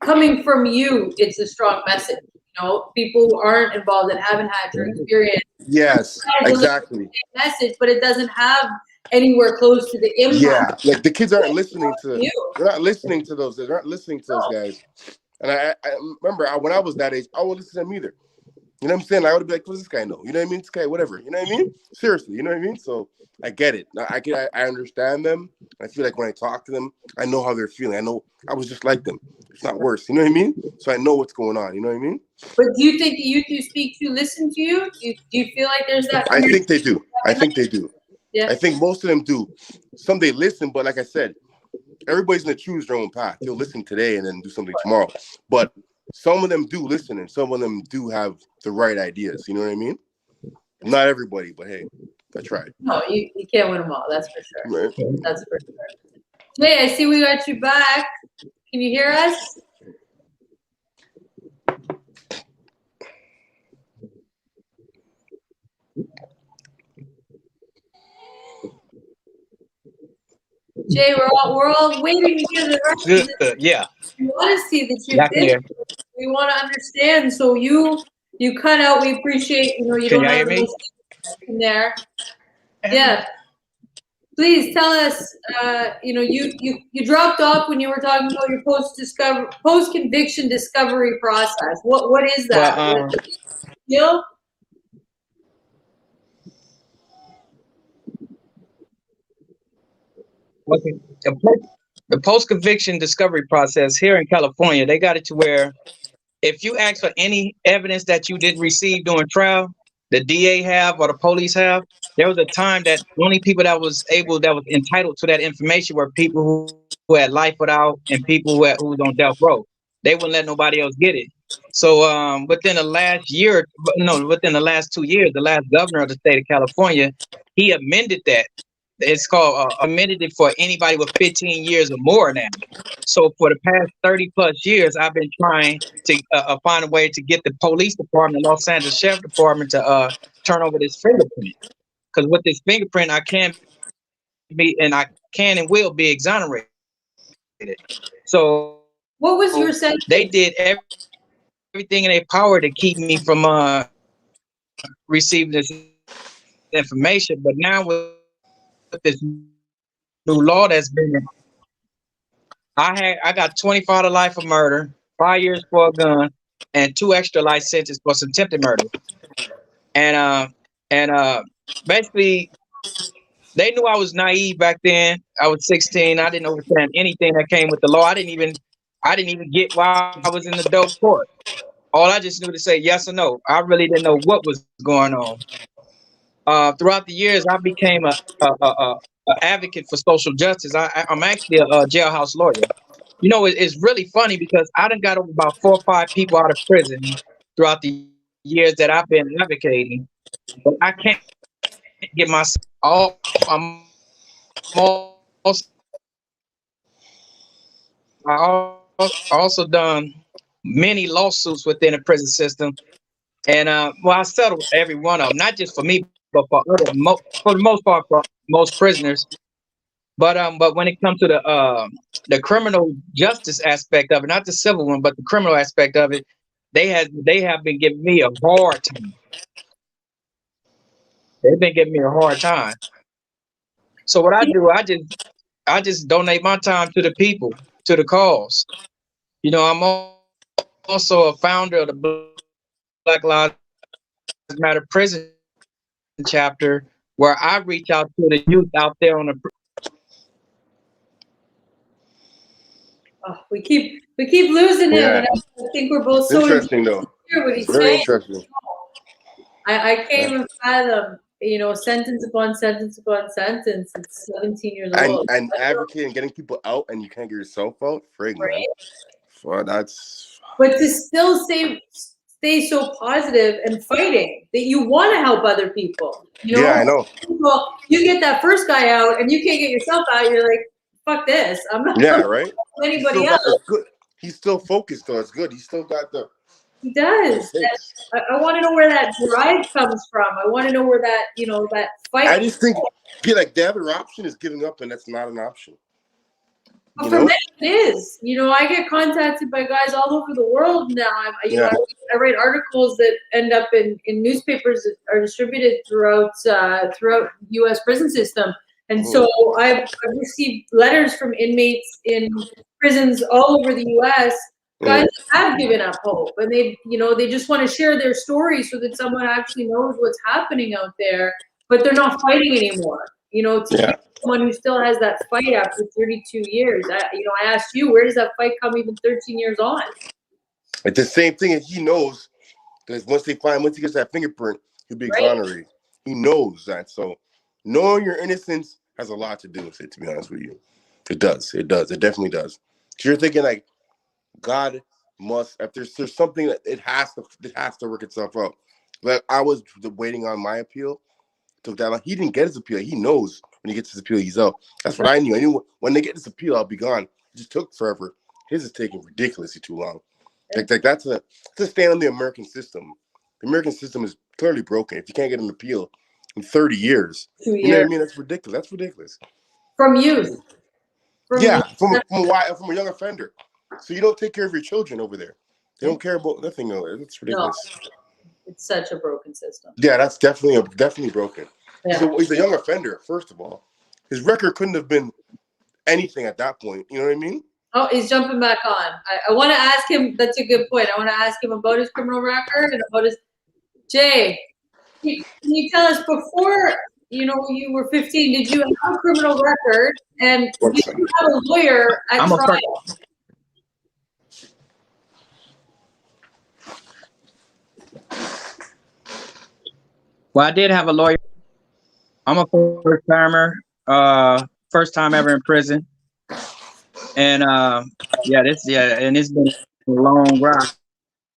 Coming from you, it's a strong message. You know, people who aren't involved and haven't had your experience. Yes, exactly. Message, but it doesn't have anywhere close to the impact. Yeah, like the kids aren't listening to. You. They're not listening to those. They're not listening to those guys. And I remember when I was that age, I wouldn't listen to them either. You know what I'm saying? I would be like, "What's this guy know?" You know what I mean? This guy, whatever. You know what I mean? Seriously, you know what I mean? So I get it. I understand them. I feel like when I talk to them, I know how they're feeling. I know I was just like them. It's not worse. You know what I mean? So I know what's going on. You know what I mean? But do you think the youth you speak to listen to you? Do you feel like there's that? I think they do. I think they do. Yeah. I think most of them do. Some they listen, but like I said, everybody's gonna choose their own path. They'll listen today and then do something tomorrow. But some of them do listen, and some of them do have the right ideas. You know what I mean? Not everybody, but hey, I tried. No, you can't win them all. That's for sure. Right. That's for sure. Jay, I see we got you back. Can you hear us? Jay, we're all waiting to hear the rest. Good. Yeah. We want to see that you've been. We want to understand. So you cut out. We appreciate. You know, you Can don't y'all have hear me? in there. Yeah. Please tell us. You know, you dropped off when you were talking about your post conviction discovery process. What is that? Well, okay. The post-conviction discovery process here in California, they got it to where if you ask for any evidence that you didn't receive during trial, the DA have or the police have, there was a time that only people that was entitled to that information were people who had life without and people who was on death row. They wouldn't let nobody else get it. So within the last 2 years, the last governor of the state of California, he amended that. It's called amended it for anybody with 15 years or more now. So for the past 30 plus years, I've been trying to find a way to get the police department, Los Angeles Sheriff Department, to turn over this fingerprint. Because with this fingerprint, I can and will be exonerated. So what was your sentence? They did everything in their power to keep me from receiving this information. But now with this new law that's been, I got 25 to life for murder, 5 years for a gun, and 2 extra life sentences for some attempted murder. And basically, they knew I was naive back then. I was 16. I didn't understand anything that came with the law. I didn't even get why I was in the adult court. All I just knew to say yes or no. I really didn't know what was going on. Throughout the years, I became a advocate for social justice. I'm actually a jailhouse lawyer. You know, it's really funny because I done got over about 4 or 5 people out of prison throughout the years that I've been advocating, but I can't get myself all. I'm also done many lawsuits within the prison system, and I settled every one of them, not just for me, but for for the most part, for most prisoners. But when it comes to the criminal justice aspect of it, not the civil one, but the criminal aspect of it, they have been giving me a hard time. They've been giving me a hard time. So what I do, I just donate my time to the people, to the cause. You know, I'm also a founder of the Black Lives Matter prison chapter, where I reach out to the youth out there on the. We keep losing him, and I think we're both so interesting though. Hear what he's very saying. Interesting. I can't even fathom, you know, sentence upon sentence upon sentence. It's 17 years old. And advocating, getting people out, and you can't get yourself out. Frig, man. Well, that's. But to still stay so positive and fighting that you want to help other people. You know? Yeah, I know. Well, you get that first guy out, and you can't get yourself out. You're like, fuck this. I'm not. Yeah, right. Anybody else? It's good. He's still focused though. It's good. He's still got the. He does. I want to know where that drive comes from. I want to know where that, you know, that fight. I just think, like, the other option is giving up, and that's not an option. But for many, it is. You know, I get contacted by guys all over the world now. I write articles that end up in newspapers that are distributed throughout U.S. prison system. And so I've received letters from inmates in prisons all over the U.S. Guys have given up hope, and they just want to share their story so that someone actually knows what's happening out there. But they're not fighting anymore. You know, someone who still has that fight after 32 years. I asked you, where does that fight come even 13 years on? It's the same thing, and he knows, because once he gets that fingerprint, he'll be exonerated. He knows that. So knowing your innocence has a lot to do with it, to be honest with you. It does. It definitely does. Because you're thinking like, God must, if there's something that it has to work itself out. Like I was waiting on my appeal. Took that long. He didn't get his appeal. He knows when he gets his appeal, he's out. That's what I knew. I knew when they get this appeal, I'll be gone. It just took forever. His is taking ridiculously too long. Like that's a stand on the American system. The American system is clearly broken. If you can't get an appeal in 30 years, you know what I mean? That's ridiculous. That's ridiculous. From youth. From a young offender. So you don't take care of your children over there. They don't care about nothing. That's ridiculous. No. It's such a broken system. Yeah, that's definitely broken. Yeah. He's a young offender, first of all. His record couldn't have been anything at that point. You know what I mean? Oh, he's jumping back on. I want to ask him. That's a good point. I want to ask him about his criminal record and about his. Jay, can you tell us before you were 15? Did you have a criminal record? And did you have a lawyer at trial? Well, I did have a lawyer. I'm a first timer, first time ever in prison. And and it's been a long ride.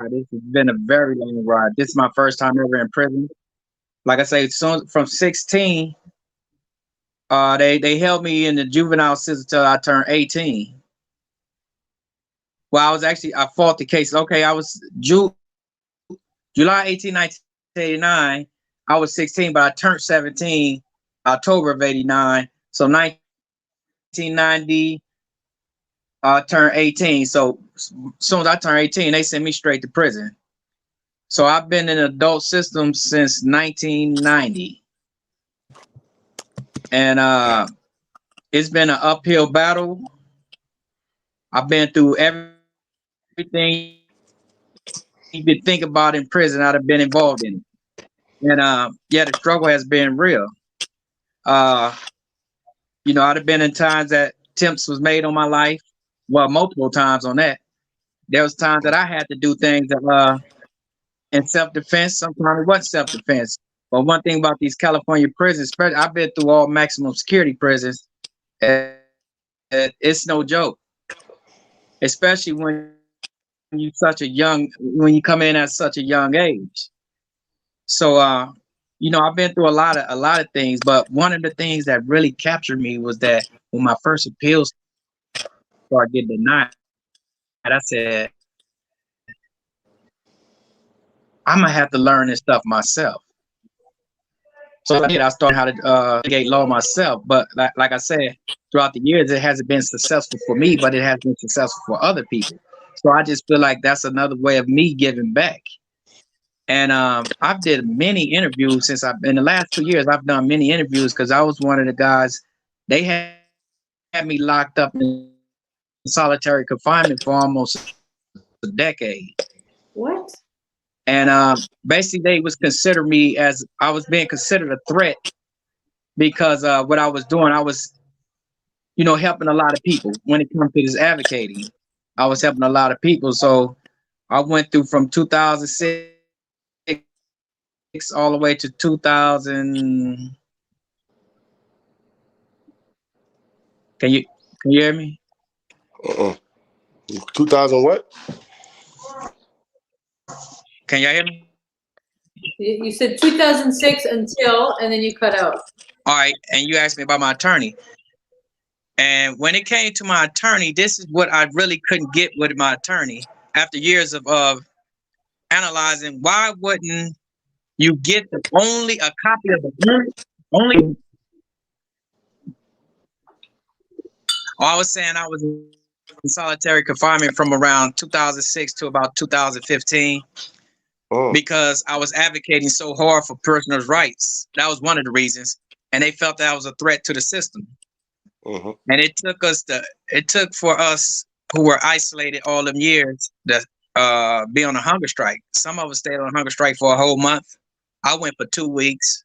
This has been a very long ride. This is my first time ever in prison. Like I say, from 16, they held me in the juvenile system until I turned 18. Well, I fought the case. Okay, I was July 18, 1989. I was 16, but I turned 17 October of 89. So 1990, I turned 18. So as soon as I turned 18, they sent me straight to prison. So I've been in the adult system since 1990. And it's been an uphill battle. I've been through everything you could think about in prison. I've been involved in it. And the struggle has been real. I'd have been in times that attempts was made on my life. Well, multiple times on that. There was times that I had to do things that in self-defense. Sometimes it wasn't self-defense. But one thing about these California prisons, especially I've been through all maximum security prisons, it's no joke. Especially when you come in at such a young age. So I've been through a lot of things, but one of the things that really captured me was that when my first appeals started getting denied, I said, I'm gonna have to learn this stuff myself. So I started how to litigate law myself. But like I said, throughout the years, it hasn't been successful for me, but it has been successful for other people. So I just feel like that's another way of me giving back. And I've did many interviews in the last 2 years. I've done many interviews because I was one of the guys. They had me locked up in solitary confinement for almost a decade. What? And basically, they was consider me as I was being considered a threat because what I was doing, I was, helping a lot of people when it comes to this advocating. I was helping a lot of people. So I went through from 2006 all the way to 2000. Can you hear me? 2000 what? Can y'all hear me? You said 2006 until, and then you cut out. All right, and you asked me about my attorney. And when it came to my attorney, this is what I really couldn't get with my attorney. After years of analyzing, why wouldn't you get only a copy of the only Oh, I was saying I was in solitary confinement from around 2006 to about 2015 because I was advocating so hard for prisoners' rights. That was one of the reasons, and they felt that I was a threat to the system. And it took for us who were isolated all them years to be on a hunger strike. Some of us stayed on a hunger strike for a whole month. I went for 2 weeks.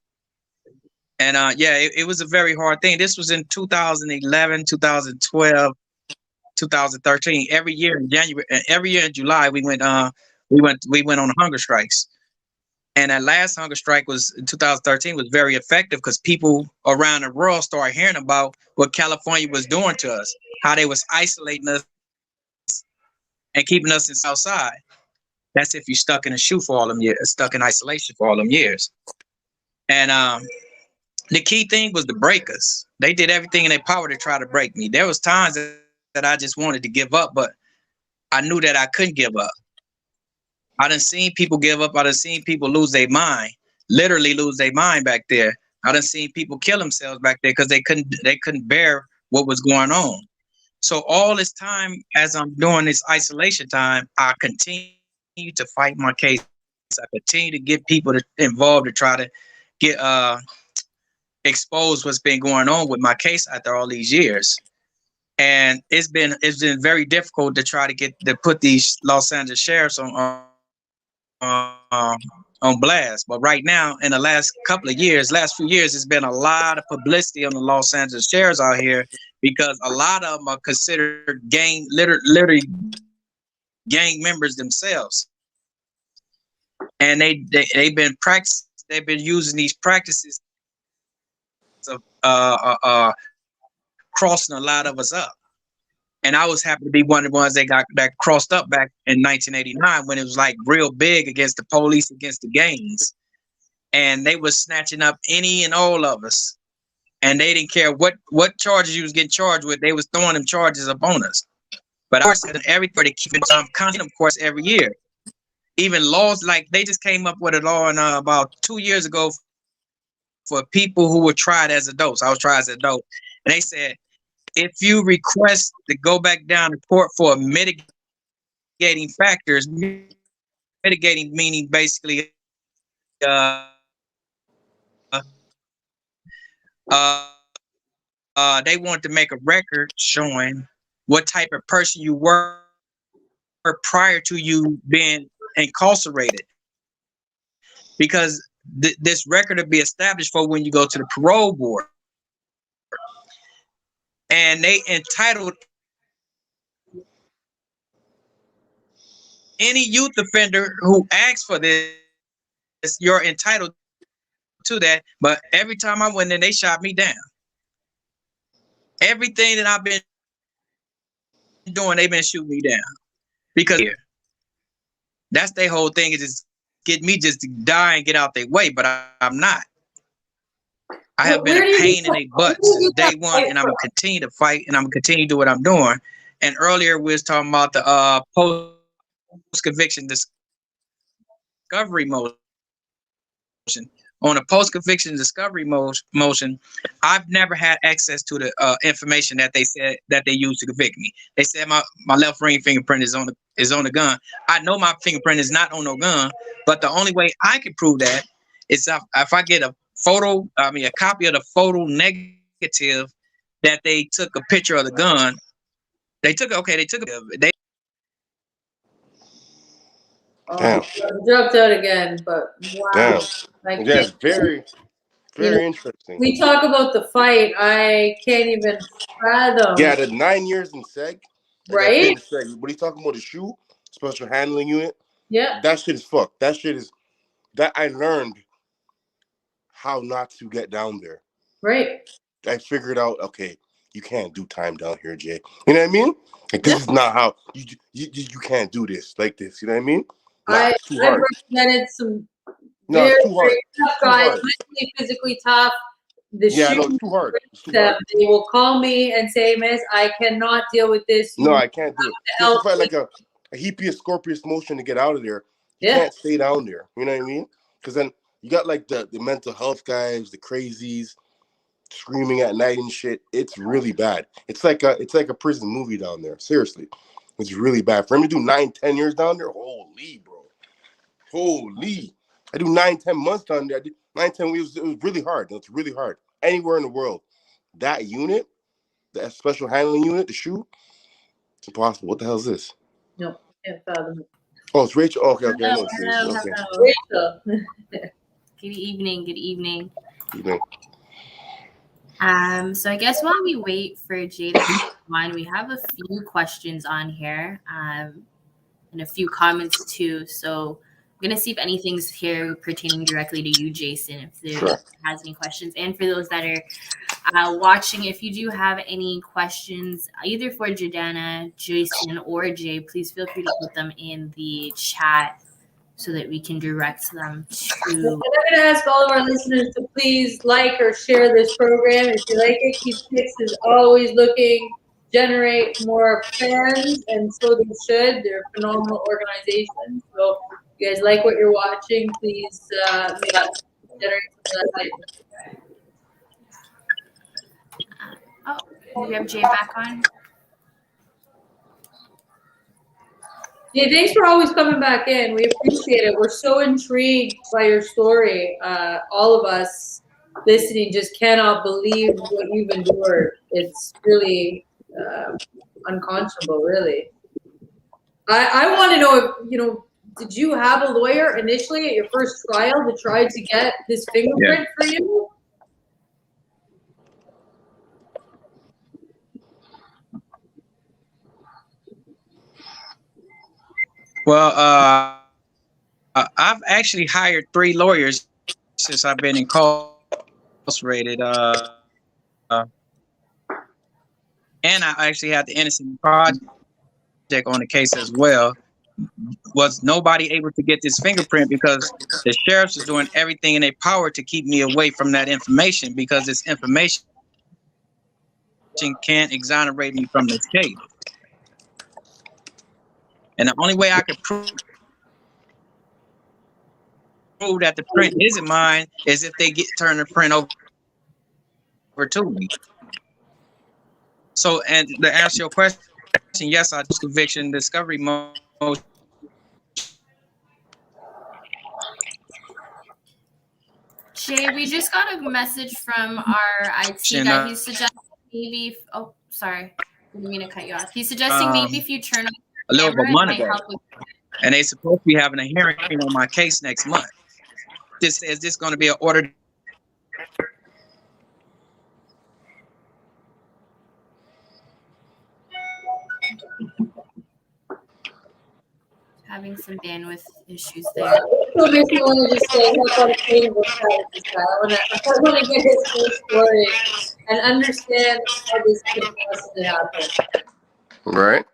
And yeah, it was a very hard thing. This was in 2011, 2012, 2013. Every year in January, every year in July, we went on hunger strikes. And that last hunger strike was in 2013 was very effective because people around the world started hearing about what California was doing to us, how they was isolating us and keeping us outside. That's if you're stuck in a shoe for all them years, stuck in isolation for all them years. And the key thing was to break us. They did everything in their power to try to break me. There was times that I just wanted to give up, but I knew that I couldn't give up. I done seen people give up. I done seen people lose their mind, literally lose their mind back there. I done seen people kill themselves back there because they couldn't bear what was going on. So all this time, as I'm doing this isolation time, I continue to fight my case. I continue to get people involved to try to get expose what's been going on with my case after all these years. And it's been very difficult to try to put these Los Angeles sheriffs on blast. But right now, in the last few years, it's been a lot of publicity on the Los Angeles sheriffs out here because a lot of them are considered literally gang members themselves, and they've been using these practices of crossing a lot of us up. And I was happy to be one of the ones that crossed up back in 1989 when it was like real big against the police, against the gangs. And they was snatching up any and all of us. And they didn't care what charges you was getting charged with. They was throwing them charges up on us. But I was everybody keeping constant, of course, every year. Even laws, like they just came up with a law about 2 years ago for people who were tried as adults. I was tried as an adult. And they said, if you request to go back down to court for mitigating factors, mitigating meaning basically they want to make a record showing what type of person you were prior to you being incarcerated, because this record will be established for when you go to the parole board. And they entitled any youth offender who asks for this, you're entitled to that. But every time I went in, they shot me down. Everything that I've been doing, they've been shooting me down. Because that's their whole thing, is just get me just to die and get out their way. But I'm not. I have been a pain in their butt since day one, and I'm going to continue to fight, and I'm going to continue to do what I'm doing. And earlier we was talking about the post-conviction discovery motion. On a post-conviction discovery motion, I've never had access to the information that they said that they used to convict me. They said my left ring fingerprint is on the gun. I know my fingerprint is not on no gun, but the only way I can prove that is if I get a copy of the photo negative that they took a picture of the gun. They took it. Damn. Dropped out again, but wow. Damn. Yeah, it's very, very interesting. We talk about the fight. I can't even fathom. Yeah, the 9 years in seg. Right? What are you talking about? The SHU, special handling unit? Yeah. That shit is fucked. That I learned how not to get down there. Right. I figured out, okay, you can't do time down here, Jay. You know what I mean? Like, this is not how you can't do this like this. You know what I mean? I represented some very tough guys, mentally, physically tough. It's too hard. They will call me and say, "Miss, I cannot deal with this." No, I can't do it. Just fight like a Hippias Scorpius motion to get out of there. You can't stay down there. You know what I mean? Because then you got like the mental health guys, the crazies. screaming at night and shit. It's really bad. It's like a prison movie down there. Seriously, it's really bad. For him to do 9-10 years down there, holy bro, holy. I do 9-10 months down there. I did 9-10 weeks. It was really hard. It's really hard. Anywhere in the world, that unit, that special handling unit, the shoe, it's impossible. What the hell is this? No, can't fathom it. Oh, it's Rachel. Okay, okay, I know it's Hello, Rachel. Okay. hello. Rachel. Good evening. Good evening. Evening. So I guess while we wait for Jay to come on, we have a few questions on here, and a few comments too. So I'm gonna see if anything's here pertaining directly to you, Jason. If there has any questions, and for those that are watching, if you do have any questions, either for Jordana, Jason, or Jay, please feel free to put them in the chat so that we can direct them to. I'm going to ask all of our listeners to please like or share this program. If you like it, Keep Kicks is always looking to generate more fans, and so they should. They're a phenomenal organization. So if you guys like what you're watching, please make generate some of that hype. Oh, we have Jay back on. Yeah, thanks for always coming back in. We appreciate it. We're so intrigued by your story. All of us listening just cannot believe what you've endured. It's really unconscionable, really. I want to know if, did you have a lawyer initially at your first trial to try to get this fingerprint for you? Well, I've actually hired 3 lawyers since I've been incarcerated. And I actually had the Innocence Project on the case as well. Was nobody able to get this fingerprint because the sheriffs is doing everything in their power to keep me away from that information, because this information can't exonerate me from this case. And the only way I could prove that the print isn't mine is if they turn the print over to me. So, and to answer your question, yes, I do conviction discovery motion. Jay, we just got a message from our IT guy. He's suggesting maybe. Oh, sorry, I didn't mean to cut you off. He's suggesting maybe if you turn on a little over a month ago, with. And they supposed to be having a hearing on my case next month. Is this going to be an order? Having some bandwidth issues there. So basically, I want to just say, I want to get his full story and understand how this could possibly happen. Right.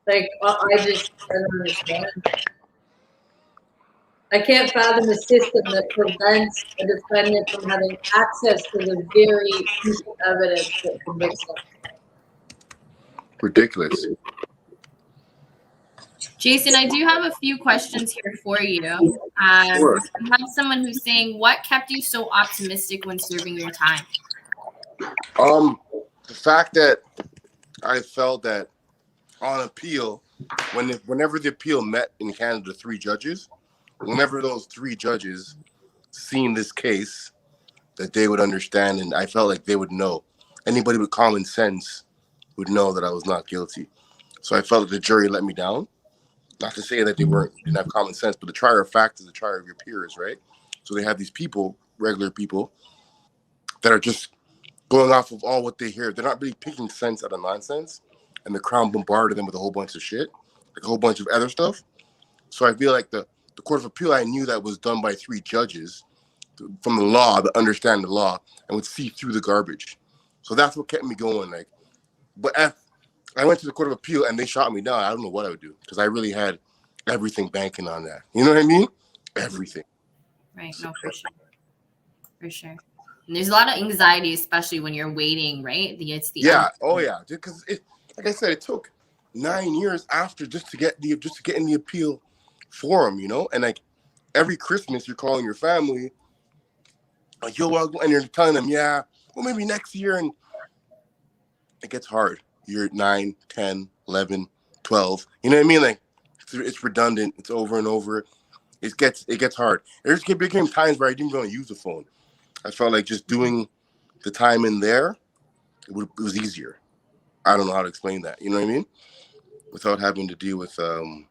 Like, I just don't understand. I can't fathom a system that prevents a defendant from having access to the very piece of evidence that convicts them. Ridiculous. Jason, I do have a few questions here for you. Sure. I have someone who's saying, what kept you so optimistic when serving your time? The fact that I felt that on appeal, whenever the appeal met in Canada, 3 judges, whenever those 3 judges seen this case, that they would understand, and I felt like they would know. Anybody with common sense would know that I was not guilty. So I felt that the jury let me down. Not to say that they didn't have common sense, but the trier of fact is the trier of your peers, right? So they have these people, regular people, that are just going off of all what they hear. They're not really picking sense out of nonsense, and the Crown bombarded them with a whole bunch of shit, like a whole bunch of other stuff. So I feel like the Court of Appeal, I knew that was done by 3 judges from the law that understand the law and would see through the garbage. So that's what kept me going. Like, but if I went to the Court of Appeal and they shot me down, I don't know what I would do, because I really had everything banking on that. You know what I mean? Everything. Right. No, for sure. For sure. And there's a lot of anxiety, especially when you're waiting, right? Oh yeah. Because like I said, it took 9 years after just to get in the appeal forum, and like every Christmas you're calling your family, like, yo, and you're telling them, yeah, well, maybe next year, and it gets hard. You're 9, 10, 11, 12. You know what I mean? Like, it's redundant. It's over and over. It gets hard. There just became times where I didn't really use the phone. I felt like just doing the time in there, it was easier. I don't know how to explain that. You know what I mean? Without having to deal with the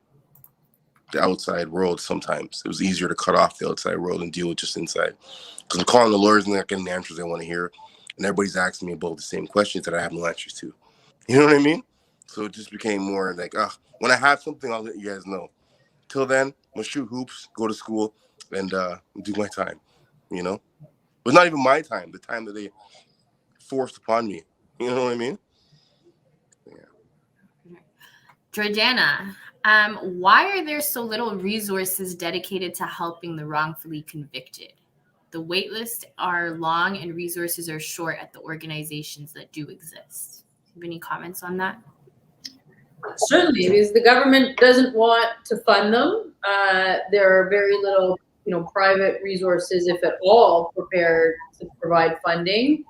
outside world sometimes. It was easier to cut off the outside world and deal with just inside. Because I'm calling the lawyers and they're not getting the answers they want to hear. And everybody's asking me about the same questions that I have no answers to. You know what I mean? So it just became more like, when I have something, I'll let you guys know. Till then, I'm going to shoot hoops, go to school, and do my time. You know? But not even my time, the time that they forced upon me. You know what I mean? Yeah. Jordana, why are there so little resources dedicated to helping the wrongfully convicted? The wait lists are long and resources are short at the organizations that do exist. Have any comments on that? Certainly, because the government doesn't want to fund them. There are very little, private resources, if at all, prepared to provide funding.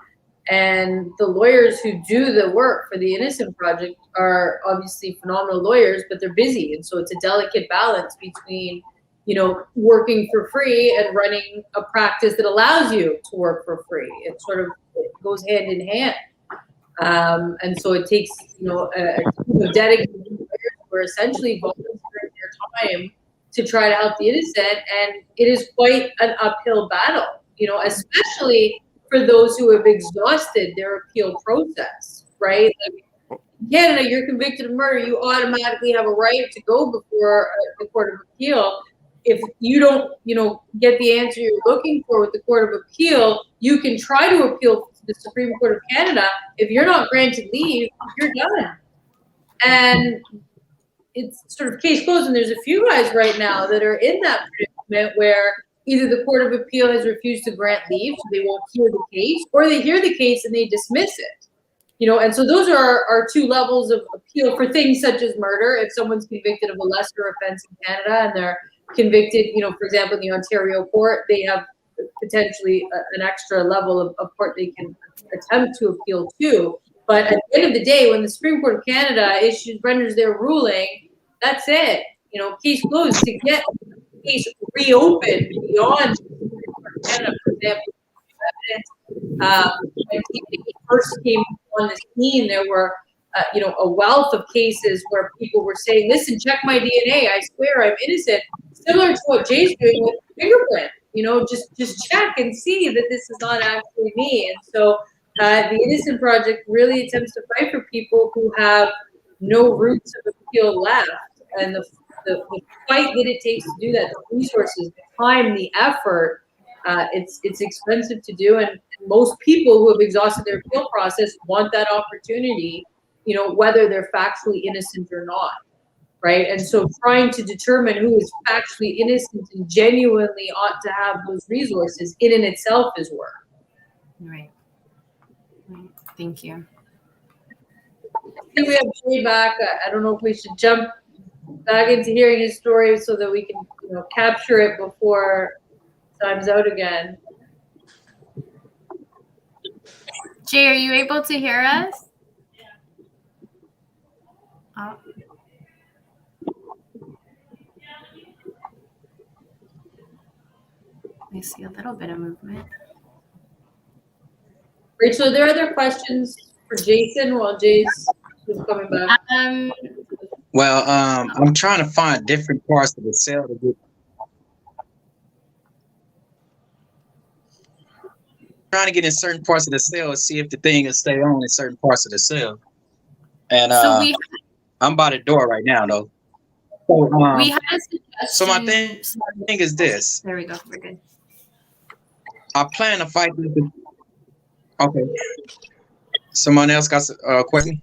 And the lawyers who do the work for the Innocent Project are obviously phenomenal lawyers, but they're busy. And so it's a delicate balance between, working for free and running a practice that allows you to work for free. It goes hand in hand. And so it takes, a team of dedicated lawyers who are essentially volunteering their time to try to help the innocent. And it is quite an uphill battle, especially for those who have exhausted their appeal process, right? Like in Canada, you're convicted of murder, you automatically have a right to go before the Court of Appeal. If you don't, get the answer you're looking for with the Court of Appeal, you can try to appeal to the Supreme Court of Canada. If you're not granted leave, you're done. And it's sort of case closed. And there's a few guys right now that are in that predicament where either the Court of Appeal has refused to grant leave, so they won't hear the case, or they hear the case and they dismiss it. And so those are our two levels of appeal for things such as murder. If someone's convicted of a lesser offense in Canada and they're convicted, for example, in the Ontario court, they have potentially an extra level of court they can attempt to appeal to. But at the end of the day, when the Supreme Court of Canada renders their ruling, that's it. Case closed. To get the case reopened beyond the Supreme Court of Canada, for example, when it first came on the scene, there were a wealth of cases where people were saying, "Listen, check my DNA. I swear I'm innocent." Similar to what Jay's doing with fingerprint. Just check and see that this is not actually me. And so the Innocent Project really attempts to fight for people who have no roots of appeal left. And the fight that it takes to do that, the resources, the time, the effort, it's expensive to do. And most people who have exhausted their appeal process want that opportunity, whether they're factually innocent or not. Right. And so trying to determine who is factually innocent and genuinely ought to have those resources in and itself is work. Right. Thank you. We have Jay back. I don't know if we should jump back into hearing his story so that we can, capture it before time's out again. Jay, are you able to hear us? Oh. I see a little bit of movement. Rachel, are there other questions for Jason while Jay's coming back? Well, I'm trying to find different parts of the cell to get. Trying to get in certain parts of the cell, see if the thing will stay on in certain parts of the cell. And I'm by the door right now, though. So, we had a suggestion. So my thing is this. There we go. We're good. I plan to fight this. Okay. Someone else got a question?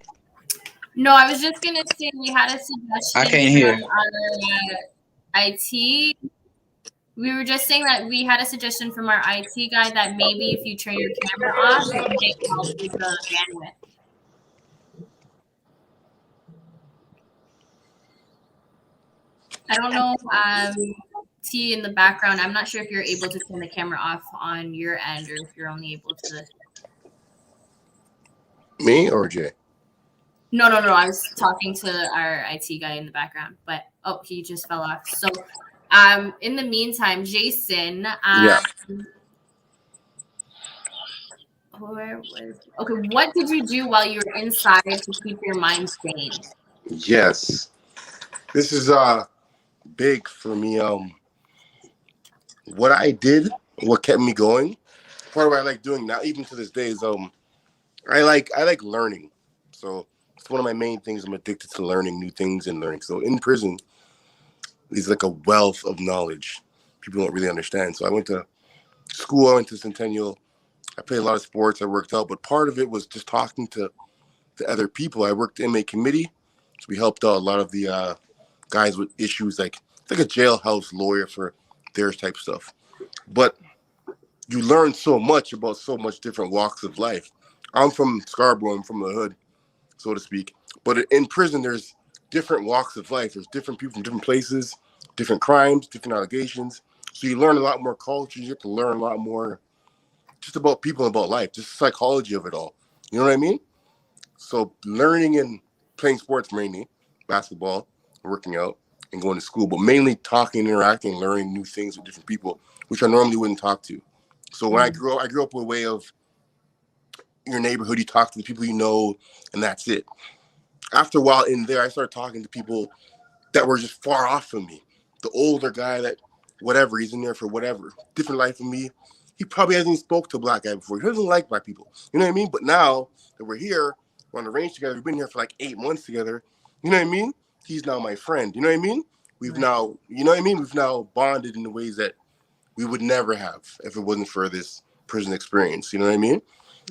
No, I was just gonna say we had a suggestion. I can't hear. Our IT. We were just saying that we had a suggestion from our IT guy that maybe if you turn your camera off, it might help with the bandwidth. I don't know. T in the background. I'm not sure if you're able to turn the camera off on your end or if you're only able to Me or Jay? No. I was talking to our IT guy in the background, but he just fell off. So, in the meantime, Jason, Yeah. Okay, what did you do while you were inside to keep your mind sane? Yes. This is big for me. What I did, what kept me going, part of what I like doing now, even to this day, is I like learning. So it's one of my main things. I'm addicted to learning new things and learning. So in prison, it's like a wealth of knowledge people don't really understand. So I went to school, I went to Centennial. I played a lot of sports. I worked out, but part of it was just talking to other people. I worked in a committee, so we helped out a lot of the guys with issues like it's like a jailhouse lawyer for their type stuff. But you learn so much about so much different walks of life. I'm from Scarborough. I'm from the hood, so to speak. But in prison, there's different walks of life. There's different people from different places, different crimes, different allegations. So you learn a lot more culture. You have to learn a lot more just about people and about life, just the psychology of it all. You know what I mean? So learning and playing sports mainly, basketball, working out, and going to school, but mainly talking, interacting, learning new things with different people, which I normally wouldn't talk to. So when I grew up with a way of your neighborhood, you talk to the people you know, and that's it. After a while in there, I started talking to people that were just far off from me. The older guy that, whatever, he's in there for whatever, different life from me. He probably hasn't even spoke to a black guy before. He doesn't like black people. You know what I mean? But now that we're here, we're on the range together, we've been here for like 8 months together. You know what I mean? He's now my friend. You know what I mean? We've now, you know what I mean? We've now bonded in the ways that we would never have if it wasn't for this prison experience. You know what I mean?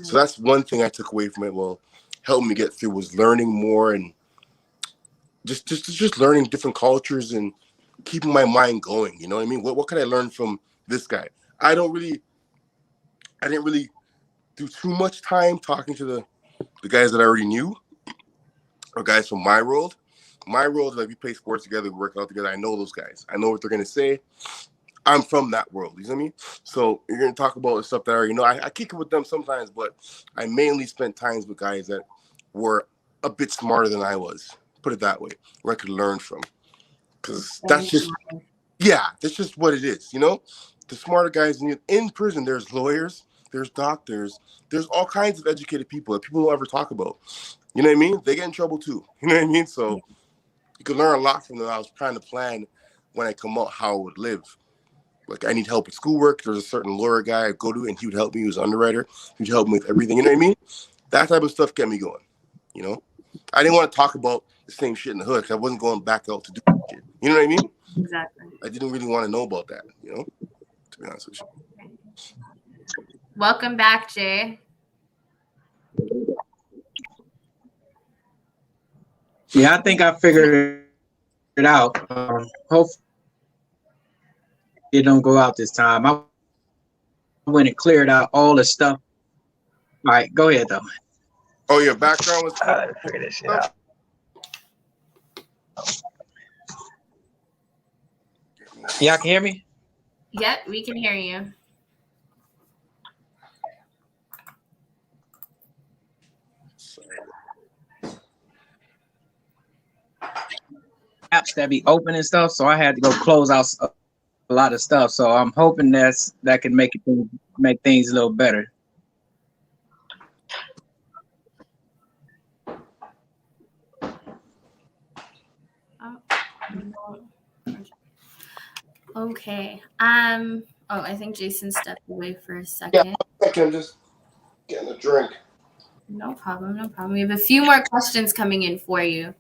So that's one thing I took away from it. Well, helped me get through was learning more and just learning different cultures and keeping my mind going. You know what I mean? What could I learn from this guy? I didn't really do too much time talking to the guys that I already knew or guys from my world. My world, like we play sports together, we work out together. I know those guys. I know what they're gonna say. I'm from that world. You know what I mean? So you're gonna talk about the stuff that I already know. I kick it with them sometimes, but I mainly spent times with guys that were a bit smarter than I was. Put it that way, where I could learn from. Because that's just what it is. You know, the smarter guys in prison. There's lawyers, there's doctors, there's all kinds of educated people that people don't ever talk about. You know what I mean? They get in trouble too. You know what I mean? So you can learn a lot from them. I was trying to plan when I come out how I would live. Like I need help with schoolwork. There's a certain lawyer guy I go to, and he would help me. He was an underwriter. He would help me with everything. You know what I mean? That type of stuff kept me going. You know, I didn't want to talk about the same shit in the hood because I wasn't going back out to do shit. You know what I mean? Exactly. I didn't really want to know about that. You know, to be honest with you. Welcome back, Jay. Yeah, I think I figured it out. Hopefully it don't go out this time. I went and cleared out all the stuff. All right, go ahead though. Oh, your background was. I figure this shit out. Y'all can hear me? Yep, we can hear you. Apps that be open and stuff, so I had to go close out a lot of stuff. So I'm hoping that can make things a little better. Okay. I think Jason stepped away for a second. Yeah, I'm just getting a drink. No problem. We have a few more questions coming in for you.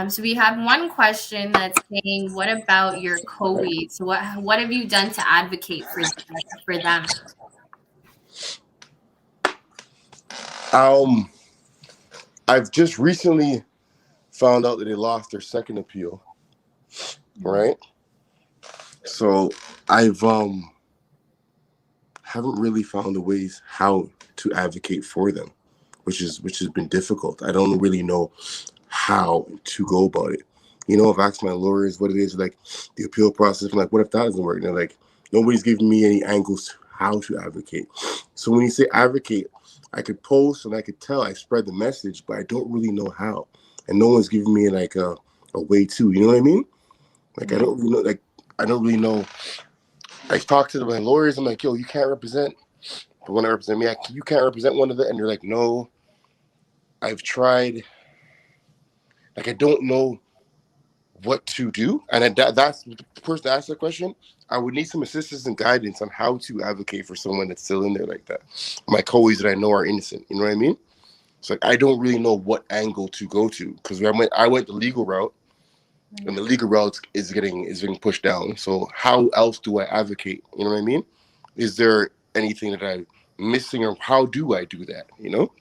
So we have one question that's saying, "What about your co-leads? What have you done to advocate for them?" I've just recently found out that they lost their second appeal. Right. So I've haven't really found the ways how to advocate for them, which has been difficult. I don't really know how to go about it. You know, I've asked my lawyers what it is, like the appeal process. I'm like, what if that doesn't work? And they're like, nobody's giving me any angles to how to advocate. So when you say advocate, I could post and I could tell I spread the message, but I don't really know how. And no one's giving me like a way to, you know what I mean? Like, I don't really know, like, I don't really know. I talk to my lawyers. I'm like, yo, you can't represent, but when I represent me, you can't represent one of them. And they're like, no, I've tried. Like, I don't know what to do. And that's the person that asked that question. I would need some assistance and guidance on how to advocate for someone that's still in there like that. My co-wies that I know are innocent. You know what I mean? It's like, I don't really know what angle to go to, because I went the legal route, and the legal route is being pushed down. So how else do I advocate? You know what I mean? Is there anything that I'm missing, or how do I do that? You know,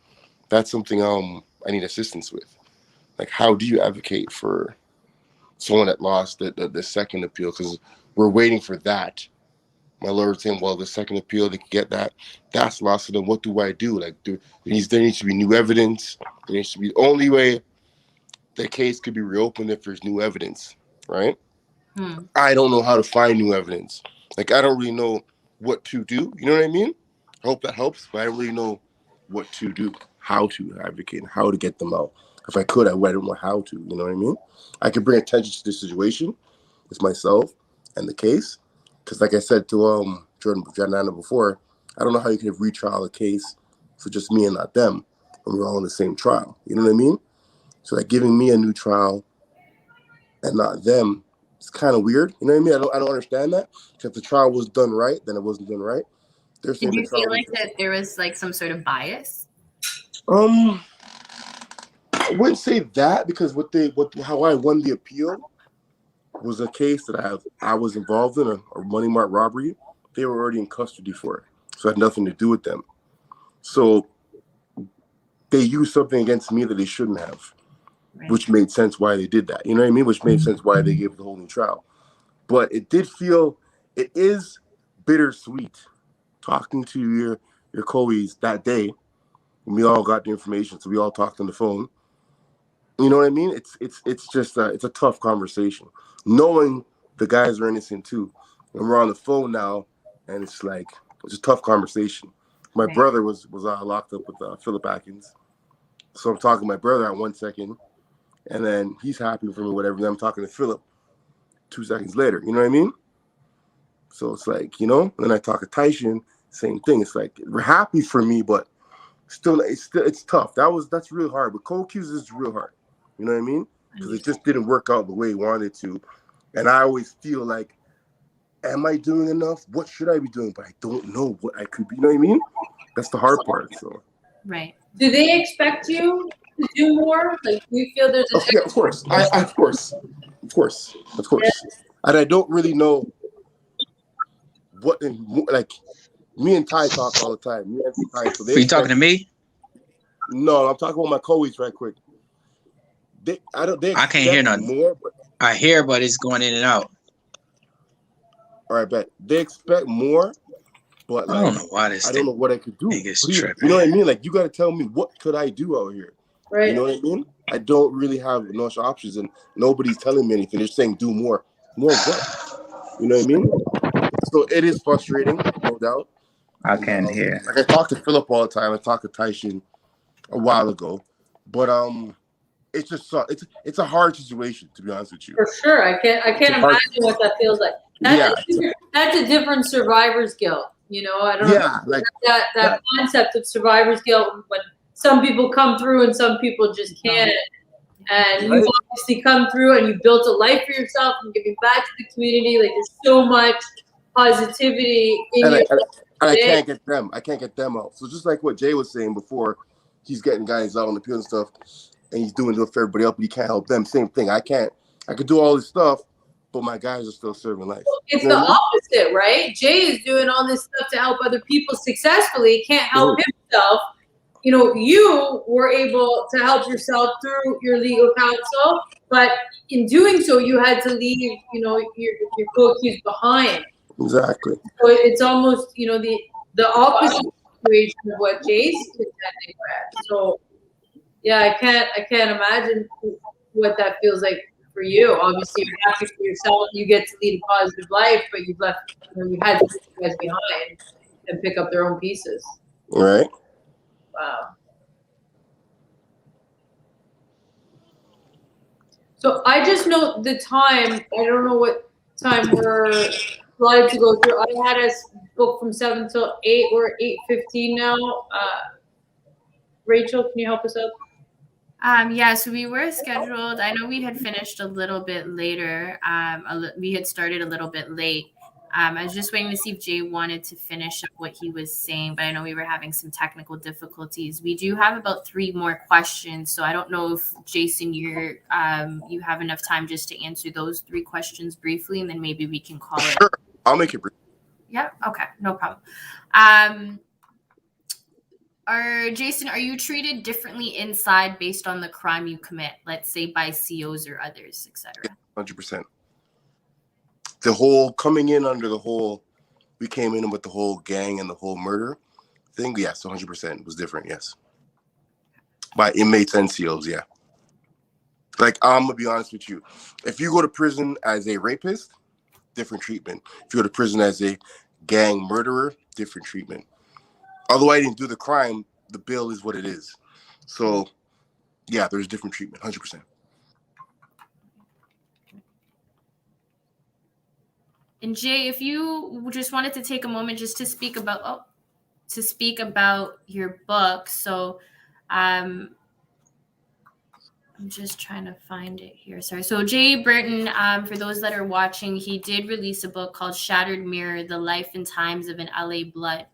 that's something I need assistance with. Like, how do you advocate for someone that lost the second appeal? Because we're waiting for that. My lawyer was saying, well, the second appeal, they can get that. That's lost. So then what do I do? Like, there needs to be new evidence. There needs to be, the only way the case could be reopened if there's new evidence, right? I don't know how to find new evidence. Like, I don't really know what to do. You know what I mean? I hope that helps, but I don't really know what to do, how to advocate, and how to get them out. If I could, I don't know how to. You know what I mean? I could bring attention to the situation with myself and the case, because like I said to Jordan before, I don't know how you could have retrial a case for just me and not them when we're all in the same trial. You know what I mean? So like giving me a new trial and not them, it's kind of weird. You know what I mean? I don't understand that. Because if the trial was done right, then it wasn't done right. They're saying Did the you trial feel like was that there was like some sort of bias? I wouldn't say that, because how I won the appeal was a case that I was involved in, a money mart robbery. They were already in custody for it, so it had nothing to do with them. So they used something against me that they shouldn't have, which made sense why they did that. You know what I mean? Which made sense why they gave the whole new trial. But it is bittersweet talking to your co-wies that day when we all got the information, so we all talked on the phone. You know what I mean? It's just it's a tough conversation, knowing the guys are innocent too. And we're on the phone now, and it's like it's a tough conversation. My brother was locked up with Philip Atkins, so I'm talking to my brother at 1 second, and then he's happy for me, whatever. Then I'm talking to Philip 2 seconds later. You know what I mean? So it's like, you know. And then I talk to Tyson, same thing. It's like we're happy for me, but it's tough. That's real hard. But co-accused is real hard. You know what I mean? Because it just didn't work out the way he wanted to. And I always feel like, am I doing enough? What should I be doing? But I don't know what I could be. You know what I mean? That's the hard part. So. Right. Do they expect you to do more? Like, do you feel there's yeah, of course. Of course. And I don't really know what, like, me and Ty talk all the time. Me and Ty. So Are you talking to me? No, I'm talking about my co-wies right quick. I can't hear nothing. More, but I hear, but it's going in and out. All right, bet. They expect more, but like, I don't know why I don't know what I could do. tripping. You know what I mean? Like, you got to tell me, what could I do out here? right? You know what I mean? I don't really have much options, and nobody's telling me anything. They're saying do more. More what? You know what I mean? So it is frustrating, no doubt. I can't hear. Like, I talk to Philip all the time. I talked to Tyson a while ago, but it's just it's a hard situation, to be honest with you. For sure, I can't imagine what that feels like. That's a different survivor's guilt. You know, I don't know. Like that concept of survivor's guilt, when some people come through and some people just can't. And you've obviously come through and you built a life for yourself and giving back to the community. Like, there's so much positivity in you. And I can't get them out. So just like what Jay was saying before, he's getting guys out on the field and stuff, and he's doing it for everybody else, but he can't help them. Same thing. I could do all this stuff, but my guys are still serving life. It's the opposite, right? Jay is doing all this stuff to help other people successfully. He can't help himself. You know, you were able to help yourself through your legal counsel, but in doing so, you had to leave, you know, your co-accused behind. Exactly. So it's almost, you know, the opposite situation of what Jay's contending with. So, yeah, I can't imagine what that feels like for you. Obviously, you're happy for yourself. You get to lead a positive life, but you've left, you had to leave you guys behind and pick up their own pieces. Right. Wow. So I just know the time. I don't know what time we're allotted to go through. I had us booked from 7 till 8. We're at 8:15 now. Rachel, can you help us out? Yeah, so we were scheduled. I know we had finished a little bit later. We had started a little bit late. I was just waiting to see if Jay wanted to finish up what he was saying, but I know we were having some technical difficulties. We do have about 3 more questions, so I don't know if Jason, you have enough time just to answer those 3 questions briefly, and then maybe we can call it. Sure, I'll make it brief. Yeah. Okay. No problem. Jason, are you treated differently inside based on the crime you commit? Let's say by COs or others, etc. 100%. The whole coming in under the whole, we came in with the whole gang and the whole murder thing. Yes, 100% was different. Yes, by inmates and COs. Yeah. Like, I'm gonna be honest with you. If you go to prison as a rapist, different treatment. If you go to prison as a gang murderer, different treatment. Although I didn't do the crime, the bill is what it is. So, yeah, there's different treatment, 100%. And Jay, if you just wanted to take a moment just to speak about your book. So, I'm just trying to find it here. Sorry. So Jay Burton, for those that are watching, he did release a book called Shattered Mirror: The Life and Times of an LA Blood.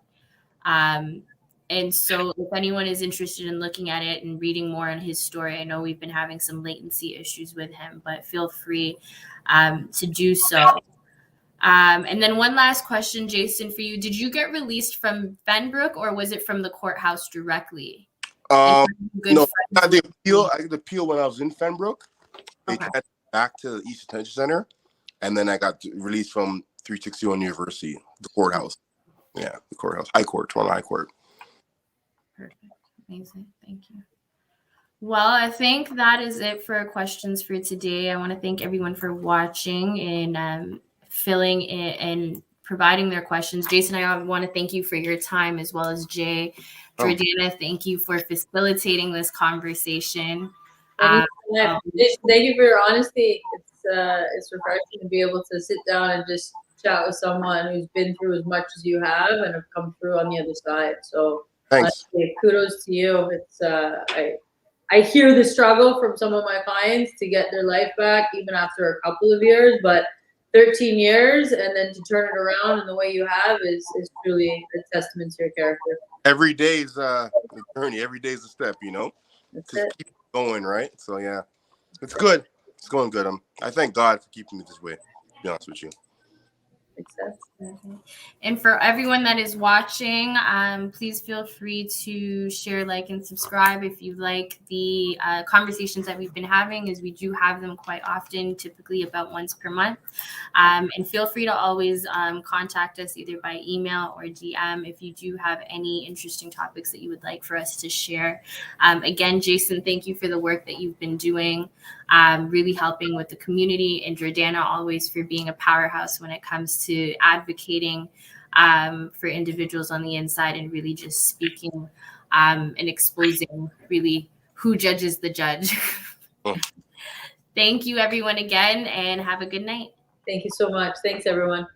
And so if anyone is interested in looking at it and reading more on his story, I know we've been having some latency issues with him, but feel free to do so. And then one last question, Jason, for you. Did you get released from Fenbrook, or was it from the courthouse directly? No, I did the appeal when I was in Fenbrook. They tried back to the East Detention Center, and then I got released from 361 University, the courthouse. Yeah, the courthouse, High Court, Toronto High Court. Perfect. Amazing. Thank you. Well, I think that is it for questions for today. I want to thank everyone for watching and filling in and providing their questions. Jason, I want to thank you for your time, as well as Jay. Jordana, thank you for facilitating this conversation. Thank you for your honesty. It's refreshing to be able to sit down and just chat with someone who's been through as much as you have and have come through on the other side. So thanks. Kudos to you. It's I hear the struggle from some of my clients to get their life back, even after a couple of years, but 13 years and then to turn it around in the way you have is truly a testament to your character. Every day is a journey. Every day is a step, you know. Just keep going, right? So yeah, it's good. It's going good. I thank God for keeping me this way, to be honest with you. And for everyone that is watching, please feel free to share, like, and subscribe if you like the conversations that we've been having, as we do have them quite often, typically about once per month. And feel free to always contact us either by email or DM if you do have any interesting topics that you would like for us to share. Again, Jason, thank you for the work that you've been doing, really helping with the community, and Jordana, always for being a powerhouse when it comes to advocating for individuals on the inside and really just speaking and exposing really who judges the judge. Thank you, everyone, again, and have a good night. Thank you so much. Thanks, everyone.